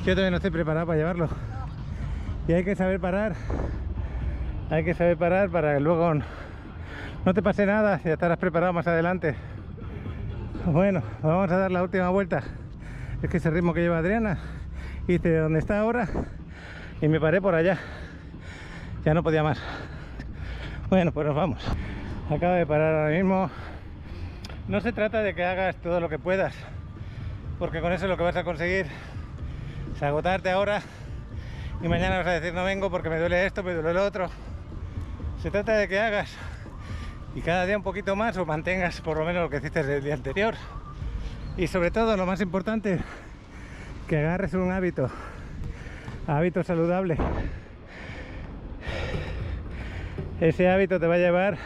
yo todavía no estoy preparado para llevarlo. Y hay que saber parar. Hay que saber parar para que luego no te pase nada, ya estarás preparado más adelante. Bueno, vamos a dar la última vuelta. Es que ese ritmo que lleva Adriana, hice de donde está ahora y me paré por allá. Ya no podía más. Bueno, pues nos vamos. Acabo de parar ahora mismo. No se trata de que hagas todo lo que puedas, porque con eso lo que vas a conseguir es agotarte ahora y mañana vas a decir no vengo porque me duele esto, me duele lo otro. Se trata de que hagas y cada día un poquito más o mantengas por lo menos lo que hiciste el día anterior. Y sobre todo, lo más importante, que agarres un hábito saludable. Ese hábito te va a llevar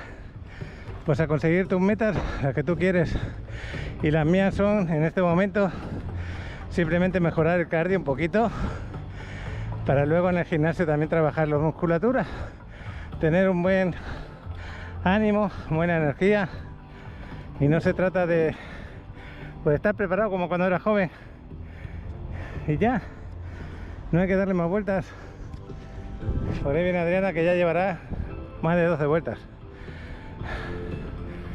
pues a conseguir tus metas, las que tú quieres. Y las mías son, en este momento, simplemente mejorar el cardio un poquito, para luego en el gimnasio también trabajar la musculatura, tener un buen ánimo, buena energía. Y no se trata de pues estar preparado como cuando era joven y ya, no hay que darle más vueltas. Por ahí viene Adriana, que ya llevará más de 12 vueltas.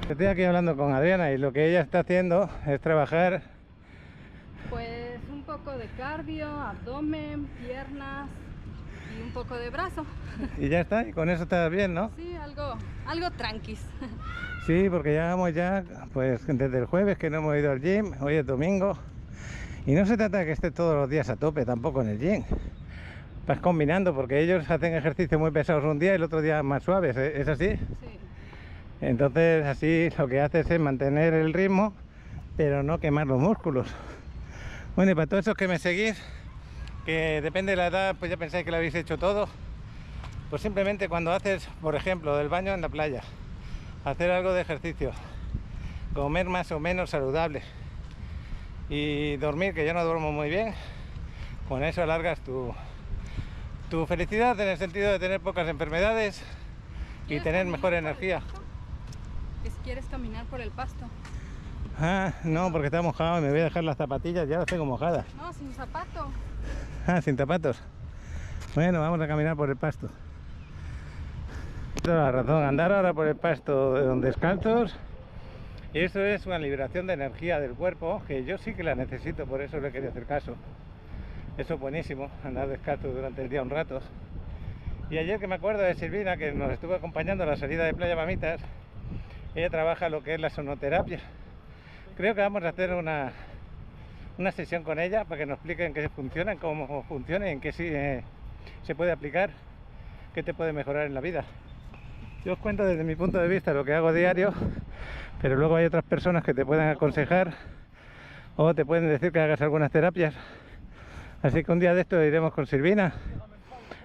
Estoy aquí hablando con Adriana y lo que ella está haciendo es trabajar Pues un poco de cardio, abdomen, piernas y un poco de brazo. y ya está, y con eso estás bien, ¿no? Sí, algo tranquis. Sí, porque llevamos ya pues desde el jueves que no hemos ido al gym, hoy es domingo. Y no se trata de que estés todos los días a tope tampoco en el gym. Vas combinando, porque ellos hacen ejercicios muy pesados un día y el otro día más suaves, ¿es así? Sí. Entonces así lo que haces es mantener el ritmo, pero no quemar los músculos. Bueno, y para todos esos que me seguís, que depende de la edad, pues ya pensáis que lo habéis hecho todo, pues simplemente cuando haces, por ejemplo, del baño en la playa, hacer algo de ejercicio, comer más o menos saludable y dormir, que yo no duermo muy bien, con eso alargas tu felicidad, en el sentido de tener pocas enfermedades y tener mejor energía. Que si quieres caminar por el pasto. Ah, no, porque está mojado y me voy a dejar las zapatillas, ya las tengo mojadas. No, sin zapato. Ah, sin zapatos. Bueno, vamos a caminar por el pasto. Toda la razón, andar ahora por el pasto descalzos, y eso es una liberación de energía del cuerpo, que yo sí que la necesito, por eso le quería hacer caso. Eso es buenísimo, andar descalzo durante el día un rato. Y ayer, que me acuerdo de Silvina, que nos estuvo acompañando a la salida de Playa Mamitas, ella trabaja lo que es la sonoterapia. Creo que vamos a hacer una sesión con ella para que nos explique en qué funciona, cómo funciona y en qué sí, se puede aplicar, qué te puede mejorar en la vida. Yo os cuento desde mi punto de vista lo que hago diario, pero luego hay otras personas que te pueden aconsejar o te pueden decir que hagas algunas terapias. Así que un día de esto iremos con Silvina,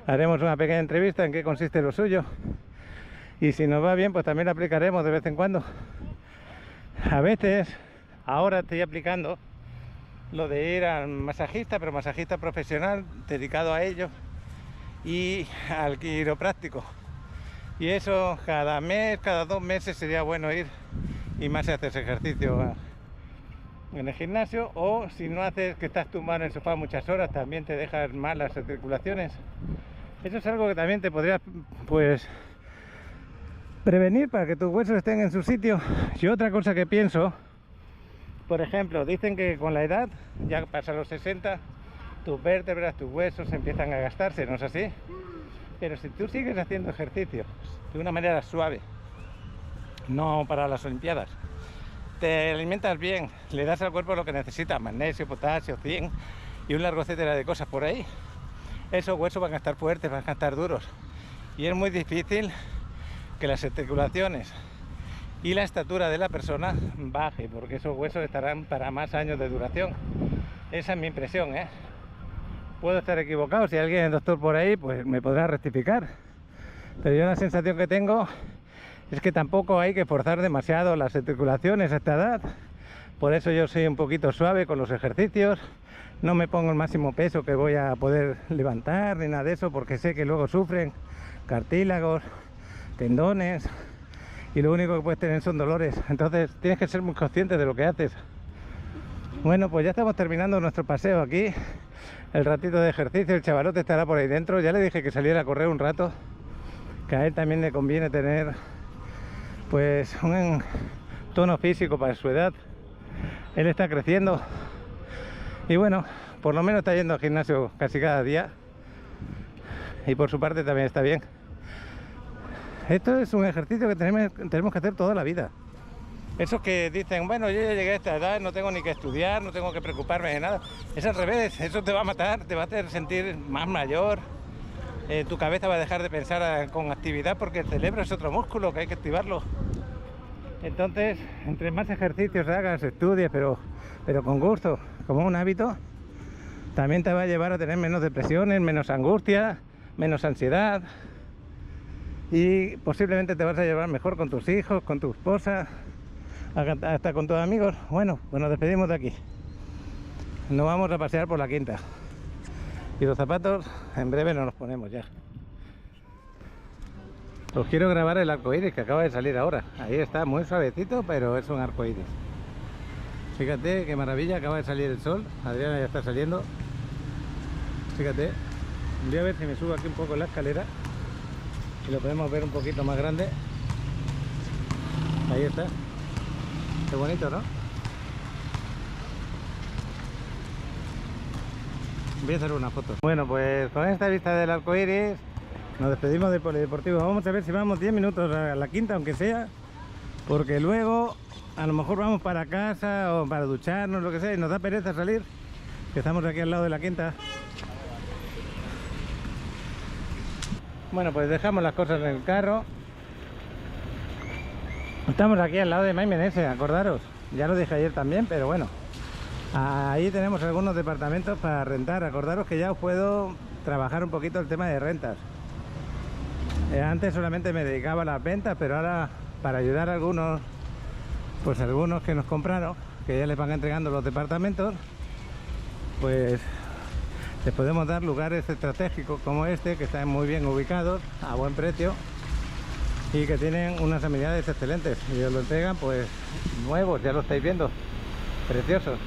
haremos una pequeña entrevista en qué consiste lo suyo, y si nos va bien pues también lo aplicaremos de vez en cuando. A veces, ahora estoy aplicando lo de ir al masajista, pero masajista profesional dedicado a ello, y al quiropráctico. Y eso cada mes, cada 2 meses sería bueno ir, y más si haces ejercicio en el gimnasio, o si no haces, que estás tumbado en el sofá muchas horas, también te dejas mal las articulaciones. Eso es algo que también te podría pues prevenir para que tus huesos estén en su sitio. Y otra cosa que pienso, por ejemplo, dicen que con la edad, ya pasa los 60, tus vértebras, tus huesos empiezan a gastarse, ¿no es así? Pero si tú sigues haciendo ejercicio de una manera suave, no para las olimpiadas, te alimentas bien, le das al cuerpo lo que necesita, magnesio, potasio, zinc y un largo etcétera de cosas por ahí, esos huesos van a estar fuertes, van a estar duros, y es muy difícil que las articulaciones y la estatura de la persona baje, porque esos huesos estarán para más años de duración. Esa es mi impresión, ¿eh? Puedo estar equivocado, si alguien es doctor por ahí pues me podrá rectificar, pero yo la sensación que tengo es que tampoco hay que forzar demasiado las articulaciones a esta edad. Por eso yo soy un poquito suave con los ejercicios, no me pongo el máximo peso que voy a poder levantar ni nada de eso, porque sé que luego sufren cartílagos, tendones, y lo único que puedes tener son dolores. Entonces tienes que ser muy consciente de lo que haces. Bueno, pues ya estamos terminando nuestro paseo aquí, el ratito de ejercicio. El chavalote estará por ahí dentro, ya le dije que saliera a correr un rato, que a él también le conviene tener pues un tono físico para su edad. Él está creciendo y bueno, por lo menos está yendo al gimnasio casi cada día, y por su parte también está bien. Esto es un ejercicio que tenemos que hacer toda la vida. Esos que dicen, bueno, yo ya llegué a esta edad, no tengo ni que estudiar, no tengo que preocuparme de nada, es al revés. Eso te va a matar, te va a hacer sentir más mayor, tu cabeza va a dejar de pensar con actividad, porque el cerebro es otro músculo que hay que activarlo. Entonces, entre más ejercicios hagas, estudies, pero con gusto, como un hábito, también te va a llevar a tener menos depresiones, menos angustia, menos ansiedad, y posiblemente te vas a llevar mejor con tus hijos, con tu esposa, hasta con tus amigos. Bueno, pues nos despedimos de aquí. Nos vamos a pasear por la quinta. Y los zapatos en breve nos los ponemos ya. Os quiero grabar el arco iris que acaba de salir ahora. Ahí está, muy suavecito, pero es un arco iris. Fíjate qué maravilla, acaba de salir el sol. Adriana ya está saliendo. Fíjate. Voy a ver si me subo aquí un poco la escalera y lo podemos ver un poquito más grande. Ahí está. Qué bonito, ¿no? Voy a hacer una foto. Bueno, pues con esta vista del arco iris nos despedimos del polideportivo. Vamos a ver si vamos 10 minutos a la quinta, aunque sea, porque luego a lo mejor vamos para casa o para ducharnos, lo que sea, y nos da pereza salir, que estamos aquí al lado de la quinta. Bueno, pues dejamos las cosas en el carro. Estamos aquí al lado de Maimenese, acordaros. Ya lo dije ayer también, pero bueno. Ahí tenemos algunos departamentos para rentar. Acordaros que ya os puedo trabajar un poquito el tema de rentas. Antes solamente me dedicaba a las ventas, pero ahora para ayudar a algunos, pues algunos que nos compraron, que ya les van entregando los departamentos, pues les podemos dar lugares estratégicos como este, que están muy bien ubicados, a buen precio y que tienen unas amenidades excelentes, y os lo entregan pues nuevos, ya lo estáis viendo, preciosos.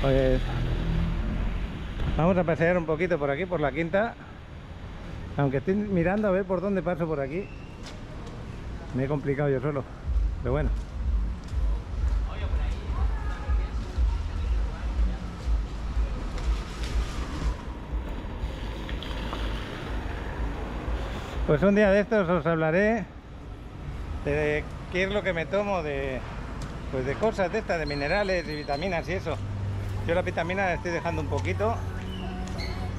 Pues vamos a pasear un poquito por aquí, por la quinta, aunque estoy mirando a ver por dónde paso por aquí. Me he complicado yo solo, pero bueno. Pues un día de estos os hablaré de qué es lo que me tomo de cosas de estas, de minerales y vitaminas y eso. Yo las vitaminas las estoy dejando un poquito.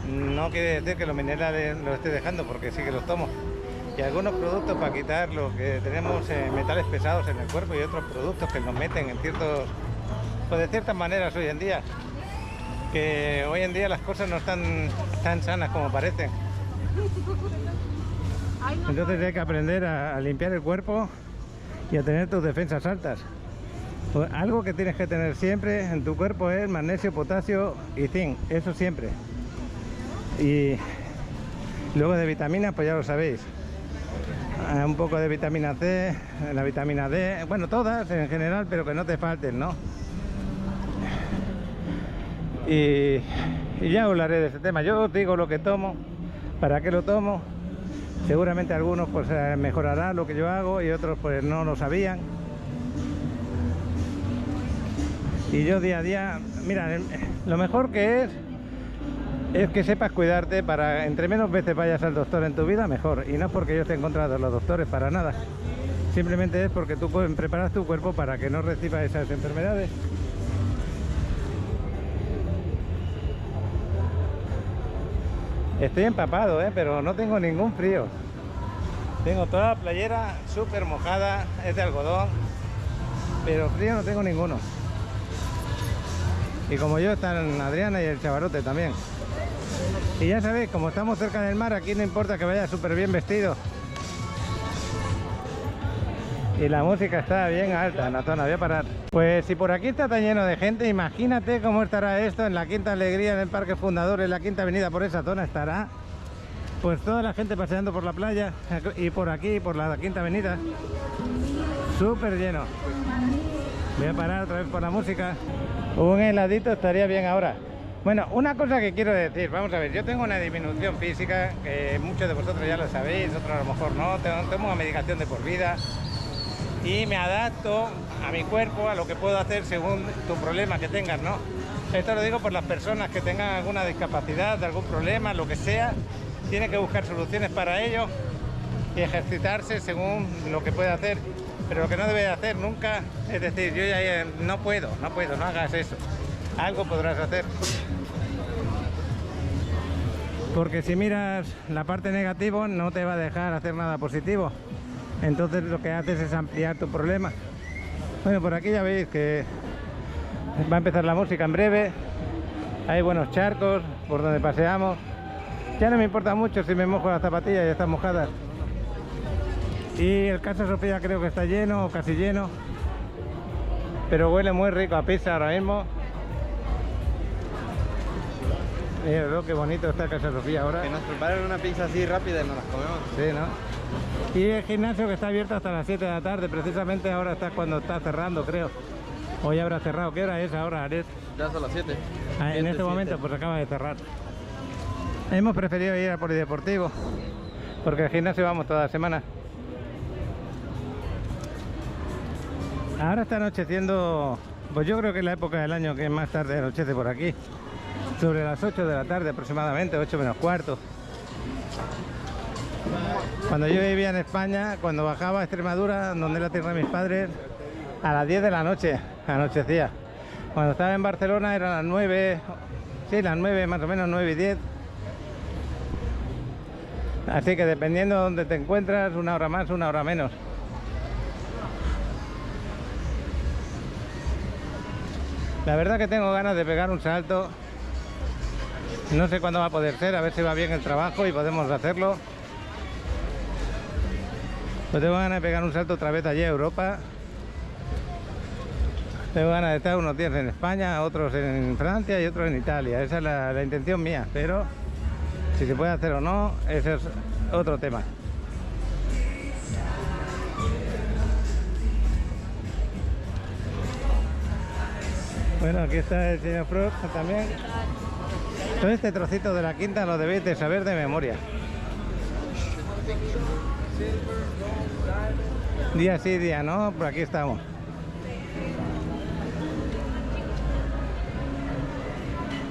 No quiere decir que los minerales los esté dejando, porque sí que los tomo. Y algunos productos para quitar lo que tenemos, metales pesados en el cuerpo, y otros productos que nos meten en ciertos, pues de ciertas maneras hoy en día. Que hoy en día las cosas no están tan sanas como parecen. Entonces hay que aprender a limpiar el cuerpo y a tener tus defensas altas. Pues algo que tienes que tener siempre en tu cuerpo es magnesio, potasio y zinc, eso siempre. Y luego de vitaminas, pues ya lo sabéis, un poco de vitamina C, la vitamina D, bueno, todas en general, pero que no te falten, ¿no? Y ya hablaré de ese tema. Yo os digo lo que tomo, para qué lo tomo. Seguramente algunos pues mejorará lo que yo hago y otros pues no lo sabían. Y yo día a día, mira, lo mejor que es que sepas cuidarte, para entre menos veces vayas al doctor en tu vida, mejor. Y no es porque yo esté en contra de los doctores, para nada. Simplemente es porque tú preparas tu cuerpo para que no reciba esas enfermedades. Estoy empapado, pero no tengo ningún frío. Tengo toda la playera súper mojada, es de algodón, pero frío no tengo ninguno. Y como yo están Adriana y el chavarote también. Y ya sabéis, como estamos cerca del mar, aquí no importa que vaya súper bien vestido. Y la música está bien alta en la zona, voy a parar. Pues si por aquí está tan lleno de gente, imagínate cómo estará esto en la Quinta Alegría, en el Parque Fundador, en la Quinta Avenida, por esa zona estará pues toda la gente paseando por la playa y por aquí, por la Quinta Avenida. Súper lleno. Voy a parar otra vez por la música. Un heladito estaría bien ahora. Bueno, una cosa que quiero decir, vamos a ver, yo tengo una disminución física, que muchos de vosotros ya lo sabéis, otros a lo mejor no, tengo una medicación de por vida y me adapto a mi cuerpo, a lo que puedo hacer según tu problema que tengas, ¿no? Esto lo digo por las personas que tengan alguna discapacidad, algún problema, lo que sea, tienen que buscar soluciones para ello y ejercitarse según lo que pueda hacer. Pero lo que no debe hacer nunca es decir, yo ya no puedo, no hagas eso. Algo podrás hacer. porque si miras la parte negativa no te va a dejar hacer nada positivo, entonces lo que haces es ampliar tu problema. Bueno, por aquí ya veis que va a empezar la música en breve, hay buenos charcos por donde paseamos, ya no me importa mucho si me mojo las zapatillas, ya están mojadas. Y el Casa Sofía creo que está lleno o casi lleno, pero huele muy rico a pizza ahora mismo. Mira, veo qué bonito está Casa Sofía ahora. Que nos preparen una pizza así rápida y nos las comemos. Sí, ¿no? Y el gimnasio que está abierto hasta las 7 de la tarde, precisamente ahora está cuando está cerrando, creo. Hoy habrá cerrado. ¿Qué hora es ahora, Ares? Ya son las 7. En este momento pues acaba de cerrar. Hemos preferido ir al polideportivo, porque al gimnasio vamos toda la semana. Ahora está anocheciendo, pues yo creo que es la época del año que más tarde anochece por aquí. Sobre las 8 de la tarde aproximadamente, 8 menos cuarto. Cuando yo vivía en España, cuando bajaba a Extremadura, donde es la tierra de mis padres, a las 10 de la noche anochecía. Cuando estaba en Barcelona eran las 9, sí, las 9 más o menos, 9 y 10. Así que dependiendo de donde te encuentras, una hora más, una hora menos. La verdad que tengo ganas de pegar un salto. No sé cuándo va a poder ser, a ver si va bien el trabajo y podemos hacerlo. Pues tengo ganas de pegar un salto otra vez allí a Europa. Tengo ganas de estar unos días en España, otros en Francia y otros en Italia. Esa es la intención mía, pero si se puede hacer o no, ese es otro tema. Bueno, aquí está el señor Frost también. Todo este trocito de la quinta lo debéis de saber de memoria. Día sí, día no, por aquí estamos.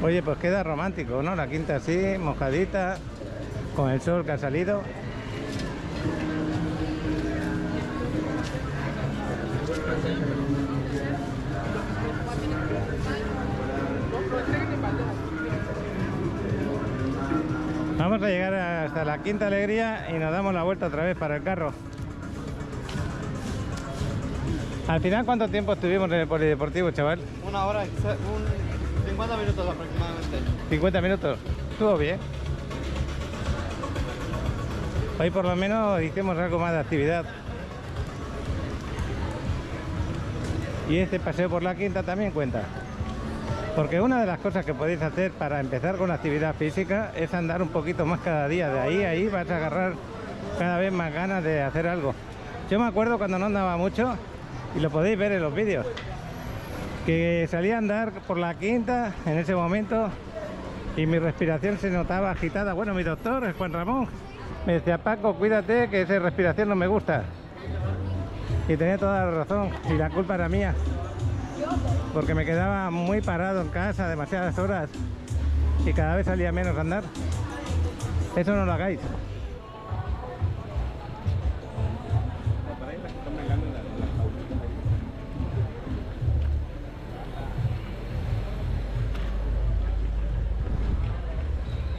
Oye, pues queda romántico, ¿no? La quinta así, mojadita, con el sol que ha salido. Vamos a llegar hasta la Quinta Alegría y nos damos la vuelta otra vez para el carro. Al final, ¿cuánto tiempo estuvimos en el polideportivo, chaval? Una hora, 50 minutos aproximadamente. 50 minutos. Estuvo bien. Hoy por lo menos hicimos algo más de actividad. Y este paseo por la quinta también cuenta. Porque una de las cosas que podéis hacer para empezar con la actividad física es andar un poquito más cada día. De ahí a ahí vas a agarrar cada vez más ganas de hacer algo. Yo me acuerdo cuando no andaba mucho, y lo podéis ver en los vídeos, que salía a andar por la quinta en ese momento y mi respiración se notaba agitada. Bueno, mi doctor, el Juan Ramón, me decía: Paco, cuídate, que esa respiración no me gusta. Y tenía toda la razón, y la culpa era mía, porque me quedaba muy parado en casa demasiadas horas y cada vez salía menos a andar. Eso no lo hagáis.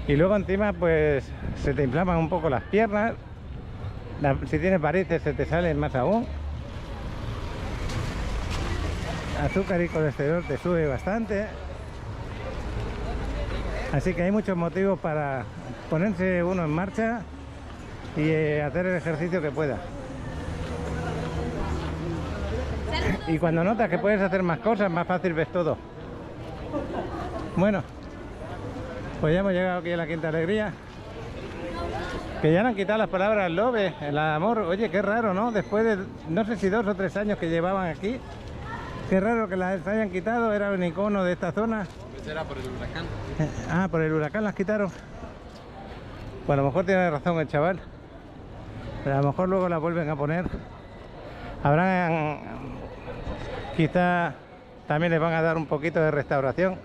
Y luego encima pues se te inflaman un poco las piernas. Si tienes varices se te salen más aún. Azúcar y colesterol te sube bastante. Así que hay muchos motivos para ponerse uno en marcha y hacer el ejercicio que pueda. Y cuando notas que puedes hacer más cosas, más fácil ves todo. Bueno, pues ya hemos llegado aquí a la Quinta Alegría. Que ya le han quitado las palabras love, el amor. Oye, qué raro, ¿no? Después de no sé si 2 o 3 años que llevaban aquí. Qué raro que las hayan quitado, era un icono de esta zona. Será por el huracán. Ah, por el huracán las quitaron. Bueno, a lo mejor tiene razón el chaval. Pero a lo mejor luego las vuelven a poner. Habrán... Quizá también les van a dar un poquito de restauración.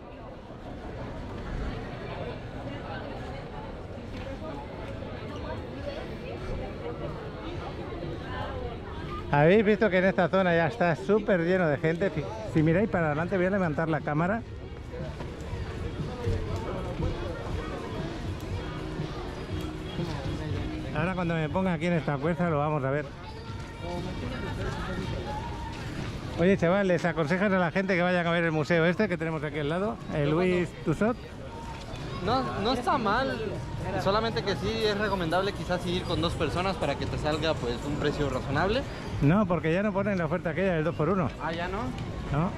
Habéis visto que en esta zona ya está súper lleno de gente. Si miráis para adelante, voy a levantar la cámara. ahora cuando me ponga aquí en esta cuesta lo vamos a ver. Oye, chaval, ¿les aconsejas a la gente que vayan a ver el museo este que tenemos aquí al lado? El Louis Tussaud. No está mal, solamente que sí es recomendable quizás ir con 2 personas para que te salga pues un precio razonable. No, porque ya no ponen la oferta aquella del 2x1. Ah, ¿ya no? ¿No?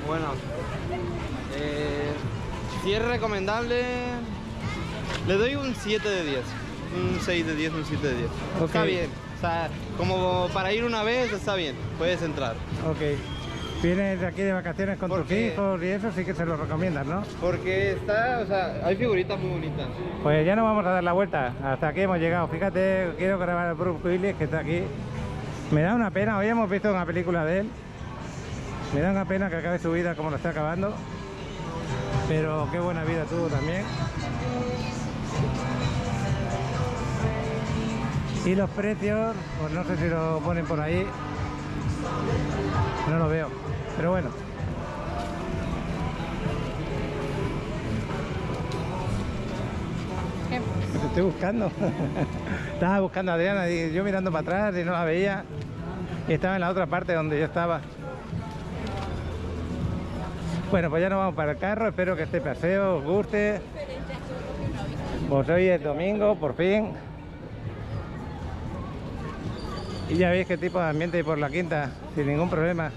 Bueno, si es recomendable, le doy un 7 de 10, un 6 de 10, un 7 de 10. Ok. Está bien, o sea, como para ir una vez está bien, puedes entrar. Ok. Vienes aquí de vacaciones con tus Porque- hijos y eso sí que se lo recomiendas, ¿no? Porque está, o sea, hay figuritas muy bonitas. Pues ya no vamos a dar la vuelta, hasta aquí hemos llegado. Fíjate, quiero grabar a Bruce Willis que está aquí. Me da una pena, hoy hemos visto una película de él. Me da una pena que acabe su vida como lo está acabando. Pero qué buena vida tuvo también. Y los precios, pues no sé si lo ponen por ahí. No lo veo, pero bueno. ¿Qué? Te estoy buscando. Estaba buscando a Adriana y yo mirando para atrás y no la veía. Y estaba en la otra parte donde yo estaba. Bueno, pues ya nos vamos para el carro. Espero que este paseo os guste. Pues hoy es domingo, por fin. Y ya veis qué tipo de ambiente hay por la quinta, sin ningún problema.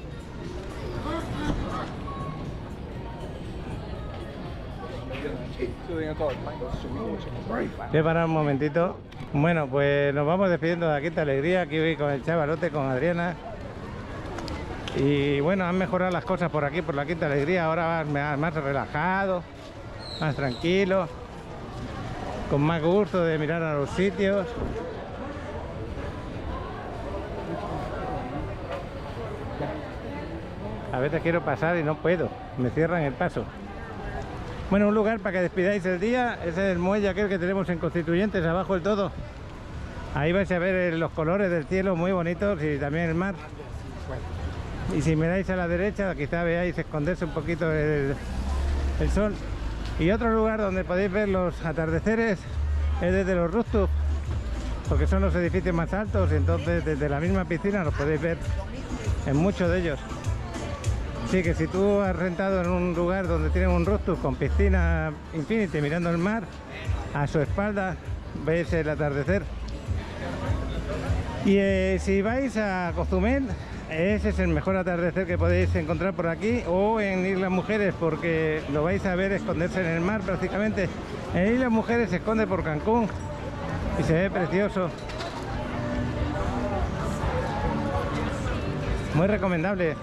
Voy a parar un momentito. Bueno, pues nos vamos despidiendo de la Quinta Alegría. Aquí voy con el chavalote, con Adriana. Y bueno, han mejorado las cosas por aquí, por la Quinta Alegría. Ahora más relajado, más tranquilo, con más gusto de mirar a los sitios. A veces quiero pasar y no puedo, me cierran el paso. Bueno, un lugar para que despidáis el día, ese es el muelle aquel que tenemos en Constituyentes, abajo del todo. Ahí vais a ver los colores del cielo muy bonitos y también el mar. Y si miráis a la derecha, quizá veáis esconderse un poquito el sol. Y otro lugar donde podéis ver los atardeceres es desde los rooftops, porque son los edificios más altos y entonces desde la misma piscina los podéis ver en muchos de ellos. Así que si tú has rentado en un lugar donde tiene un rooftop con piscina infinity mirando el mar, a su espalda veis el atardecer. Y si vais a Cozumel, ese es el mejor atardecer que podéis encontrar por aquí, o en Islas Mujeres, porque lo vais a ver esconderse en el mar prácticamente. En Islas Mujeres se esconde por Cancún y se ve precioso. Muy recomendable.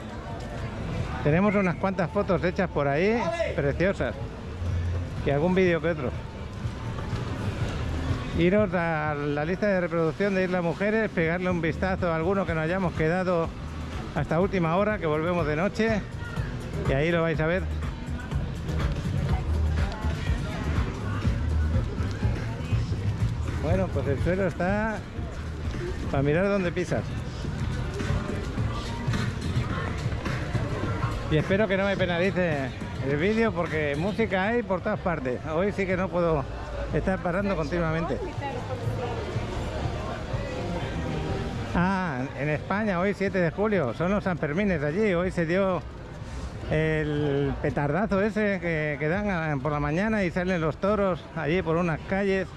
Tenemos unas cuantas fotos hechas por ahí, preciosas, y algún vídeo que otro. Iros a la lista de reproducción de Islas Mujeres, pegarle un vistazo a alguno que nos hayamos quedado hasta última hora, que volvemos de noche, y ahí lo vais a ver. Bueno, pues el suelo está para mirar dónde pisas. Y espero que no me penalice el vídeo porque música hay por todas partes. Hoy sí que no puedo estar parando continuamente. Ah, en España hoy 7 de julio, son los Sanfermines allí. Hoy se dio el petardazo ese que dan por la mañana y salen los toros allí por unas calles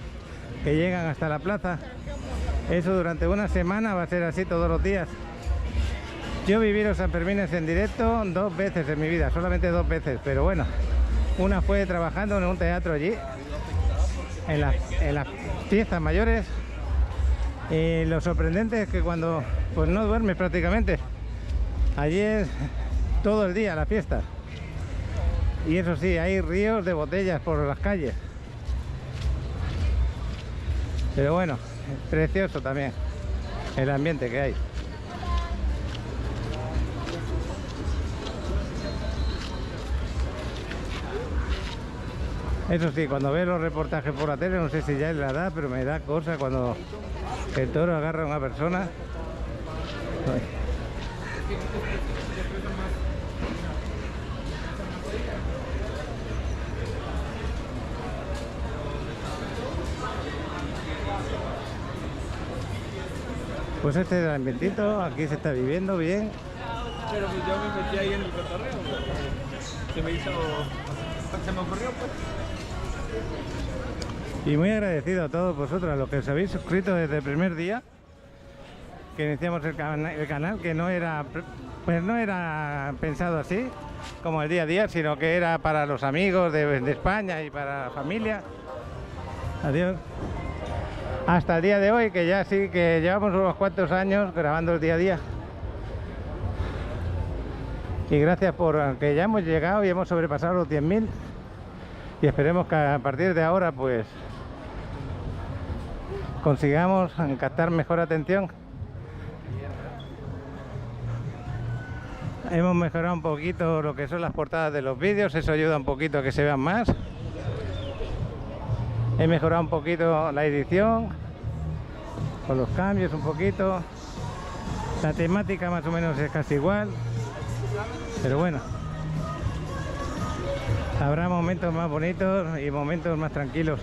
que llegan hasta la plaza. Eso durante una semana va a ser así todos los días. Yo viví los Sanfermines en directo 2 veces en mi vida, solamente 2 veces, pero bueno, una fue trabajando en un teatro allí, en las fiestas mayores, y lo sorprendente es que cuando pues no duermes prácticamente, allí es todo el día la fiesta, y eso sí, hay ríos de botellas por las calles, pero bueno, es precioso también el ambiente que hay. Eso sí, cuando veo los reportajes por la tele, no sé si ya es la edad, pero me da cosa cuando el toro agarra a una persona. Ay. Pues este es el ambientito, aquí se está viviendo bien. Pero pues yo me metí ahí en el cotorreo. Se me hizo... Se me ocurrió pues. Y muy agradecido a todos vosotros, a los que os habéis suscrito desde el primer día que iniciamos el canal, que no era, pues no era pensado así, como el día a día, sino que era para los amigos de España y para la familia. Adiós. Hasta el día de hoy, que ya sí que llevamos unos cuantos años grabando el día a día. Y gracias por que ya hemos llegado y hemos sobrepasado los 10.000. Y esperemos que a partir de ahora pues consigamos captar mejor atención. Hemos mejorado un poquito lo que son las portadas de los vídeos, eso ayuda un poquito a que se vean más. He mejorado un poquito la edición, con los cambios un poquito. La temática más o menos es casi igual, pero bueno. Habrá momentos más bonitos y momentos más tranquilos.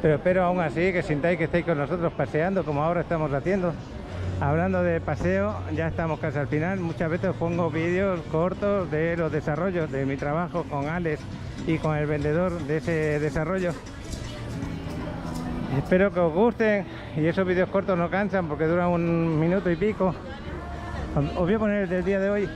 Pero espero aún así que sintáis que estáis con nosotros paseando como ahora estamos haciendo. Hablando de paseo, ya estamos casi al final. Muchas veces pongo vídeos cortos de los desarrollos de mi trabajo con Alex y con el vendedor de ese desarrollo. Espero que os gusten y esos vídeos cortos no cansan porque duran 1 minuto y pico. Os voy a poner el del día de hoy.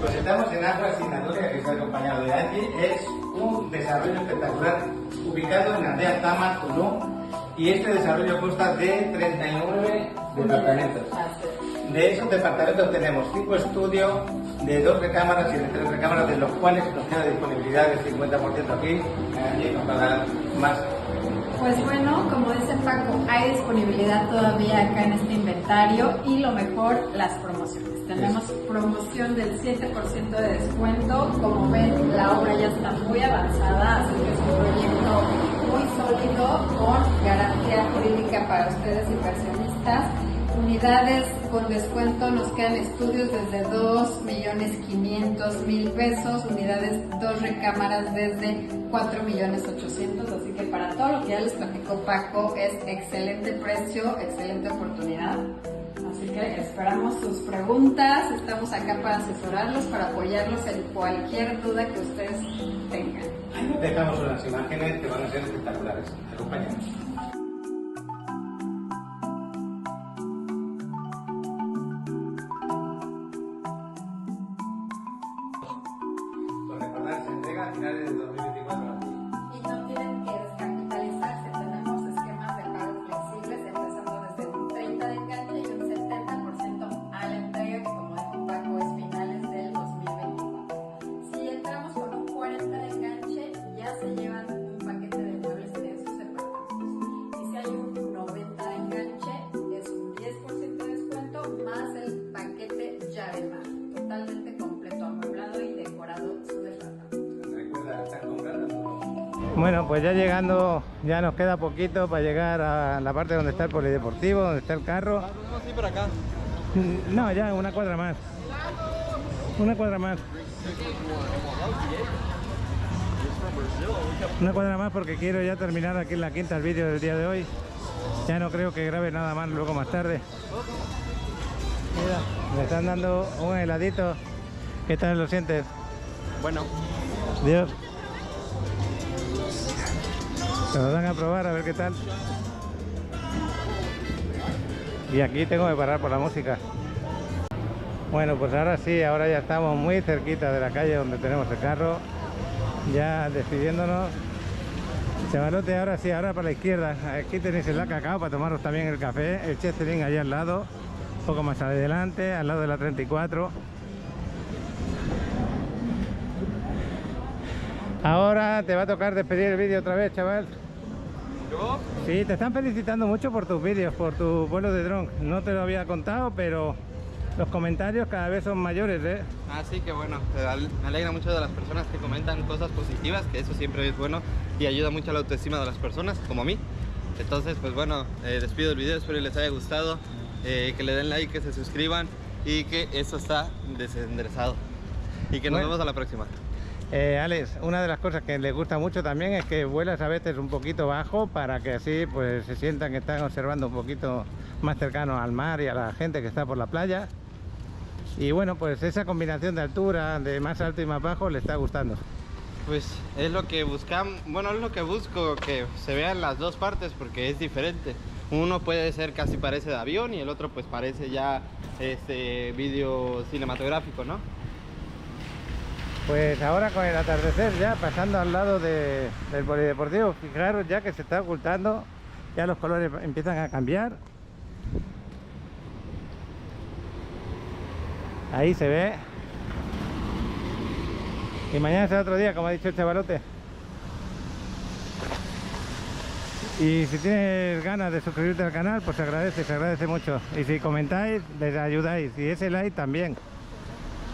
Pues estamos en Agua Asignatura, que está acompañado de Angie. Es un desarrollo espectacular ubicado en la aldea Tama, Tulum. Y este desarrollo consta de 39 departamentos. De esos departamentos tenemos 5 estudios de 2 recámaras y de 3 recámaras, de los cuales nos queda disponibilidad del 50% aquí. Angie nos va a dar más. Pues bueno, como dice Paco, hay disponibilidad todavía acá en este inventario y lo mejor, las promociones. Tenemos promoción del 7% de descuento. Como ven, la obra ya está muy avanzada, así que es un proyecto muy sólido con garantía jurídica para ustedes inversionistas. Unidades con descuento, nos quedan estudios desde 2.500.000 pesos, unidades 2 recámaras desde 4.800.000, así que para todo lo que ya les platicó Paco es excelente precio, excelente oportunidad. Así que esperamos sus preguntas, estamos acá para asesorarlos, para apoyarlos en cualquier duda que ustedes tengan. Dejamos unas imágenes que van a ser espectaculares. Acompáñanos. Recordar, se entrega a finales de 2024. Y no tienen que descapitalizarse, tenemos esquemas de pago flexibles empezando desde un 30% de enganche y un 70% a la entrega, que como dijo Paco es finales del 2024. Si entramos con un 40% de enganche, ya se llevan un paquete de muebles en sus departamentos. Y si hay un 90% de enganche, es un 10% de descuento más el paquete llave mar, totalmente completo, amueblado y decorado su departamento. Bueno, pues ya llegando, ya nos queda poquito para llegar a la parte donde está el polideportivo, donde está el carro. Vamos a ir por acá. No, ya una cuadra más. Una cuadra más. Una cuadra más porque quiero ya terminar aquí en la quinta el vídeo del día de hoy. Ya no creo que grabe nada más luego más tarde. Mira, me están dando un heladito. ¿Qué tal lo sientes? Bueno. Dios. Se lo dan a probar a ver qué tal. Y aquí tengo que parar por la música. Bueno, pues ahora sí, ahora ya estamos muy cerquita de la calle donde tenemos el carro. Ya despidiéndonos. Chavalote, ahora sí, ahora para la izquierda. Aquí tenéis el Cacao para tomaros también el café. El Chesterling allá al lado. Un poco más adelante, al lado de la 34. Ahora te va a tocar despedir el vídeo otra vez, chaval. ¿Yo? Sí, te están felicitando mucho por tus vídeos, por tu vuelo de dron. No te lo había contado, pero los comentarios cada vez son mayores, ¿eh? Así que bueno, me alegra mucho de las personas que comentan cosas positivas, que eso siempre es bueno y ayuda mucho a la autoestima de las personas, como a mí. Entonces, pues bueno, despido el video, espero que les haya gustado, que le den like, que se suscriban y que eso está desenderezado. Y que nos vemos a la próxima. Alex, una de las cosas que les gusta mucho también es que vuelas a veces un poquito bajo para que así pues se sientan que están observando un poquito más cercano al mar y a la gente que está por la playa. Y bueno, pues esa combinación de altura, de más alto y más bajo, le está gustando. Pues es lo que buscamos, bueno, es lo que busco, que se vean las dos partes porque es diferente. Uno puede ser casi parece de avión y el otro pues parece ya vídeo cinematográfico, ¿no? Pues ahora con el atardecer ya pasando al lado del polideportivo, fijaros ya que se está ocultando, ya los colores empiezan a cambiar. Ahí se ve. Y mañana será otro día, como ha dicho el chavalote. Y si tienes ganas de suscribirte al canal, pues se agradece mucho. Y si comentáis, les ayudáis. Y ese like también.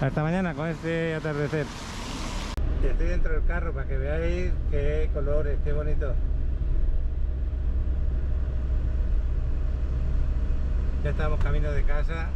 Hasta mañana con este atardecer. Estoy dentro del carro para que veáis qué colores, qué bonito. Ya estamos camino de casa.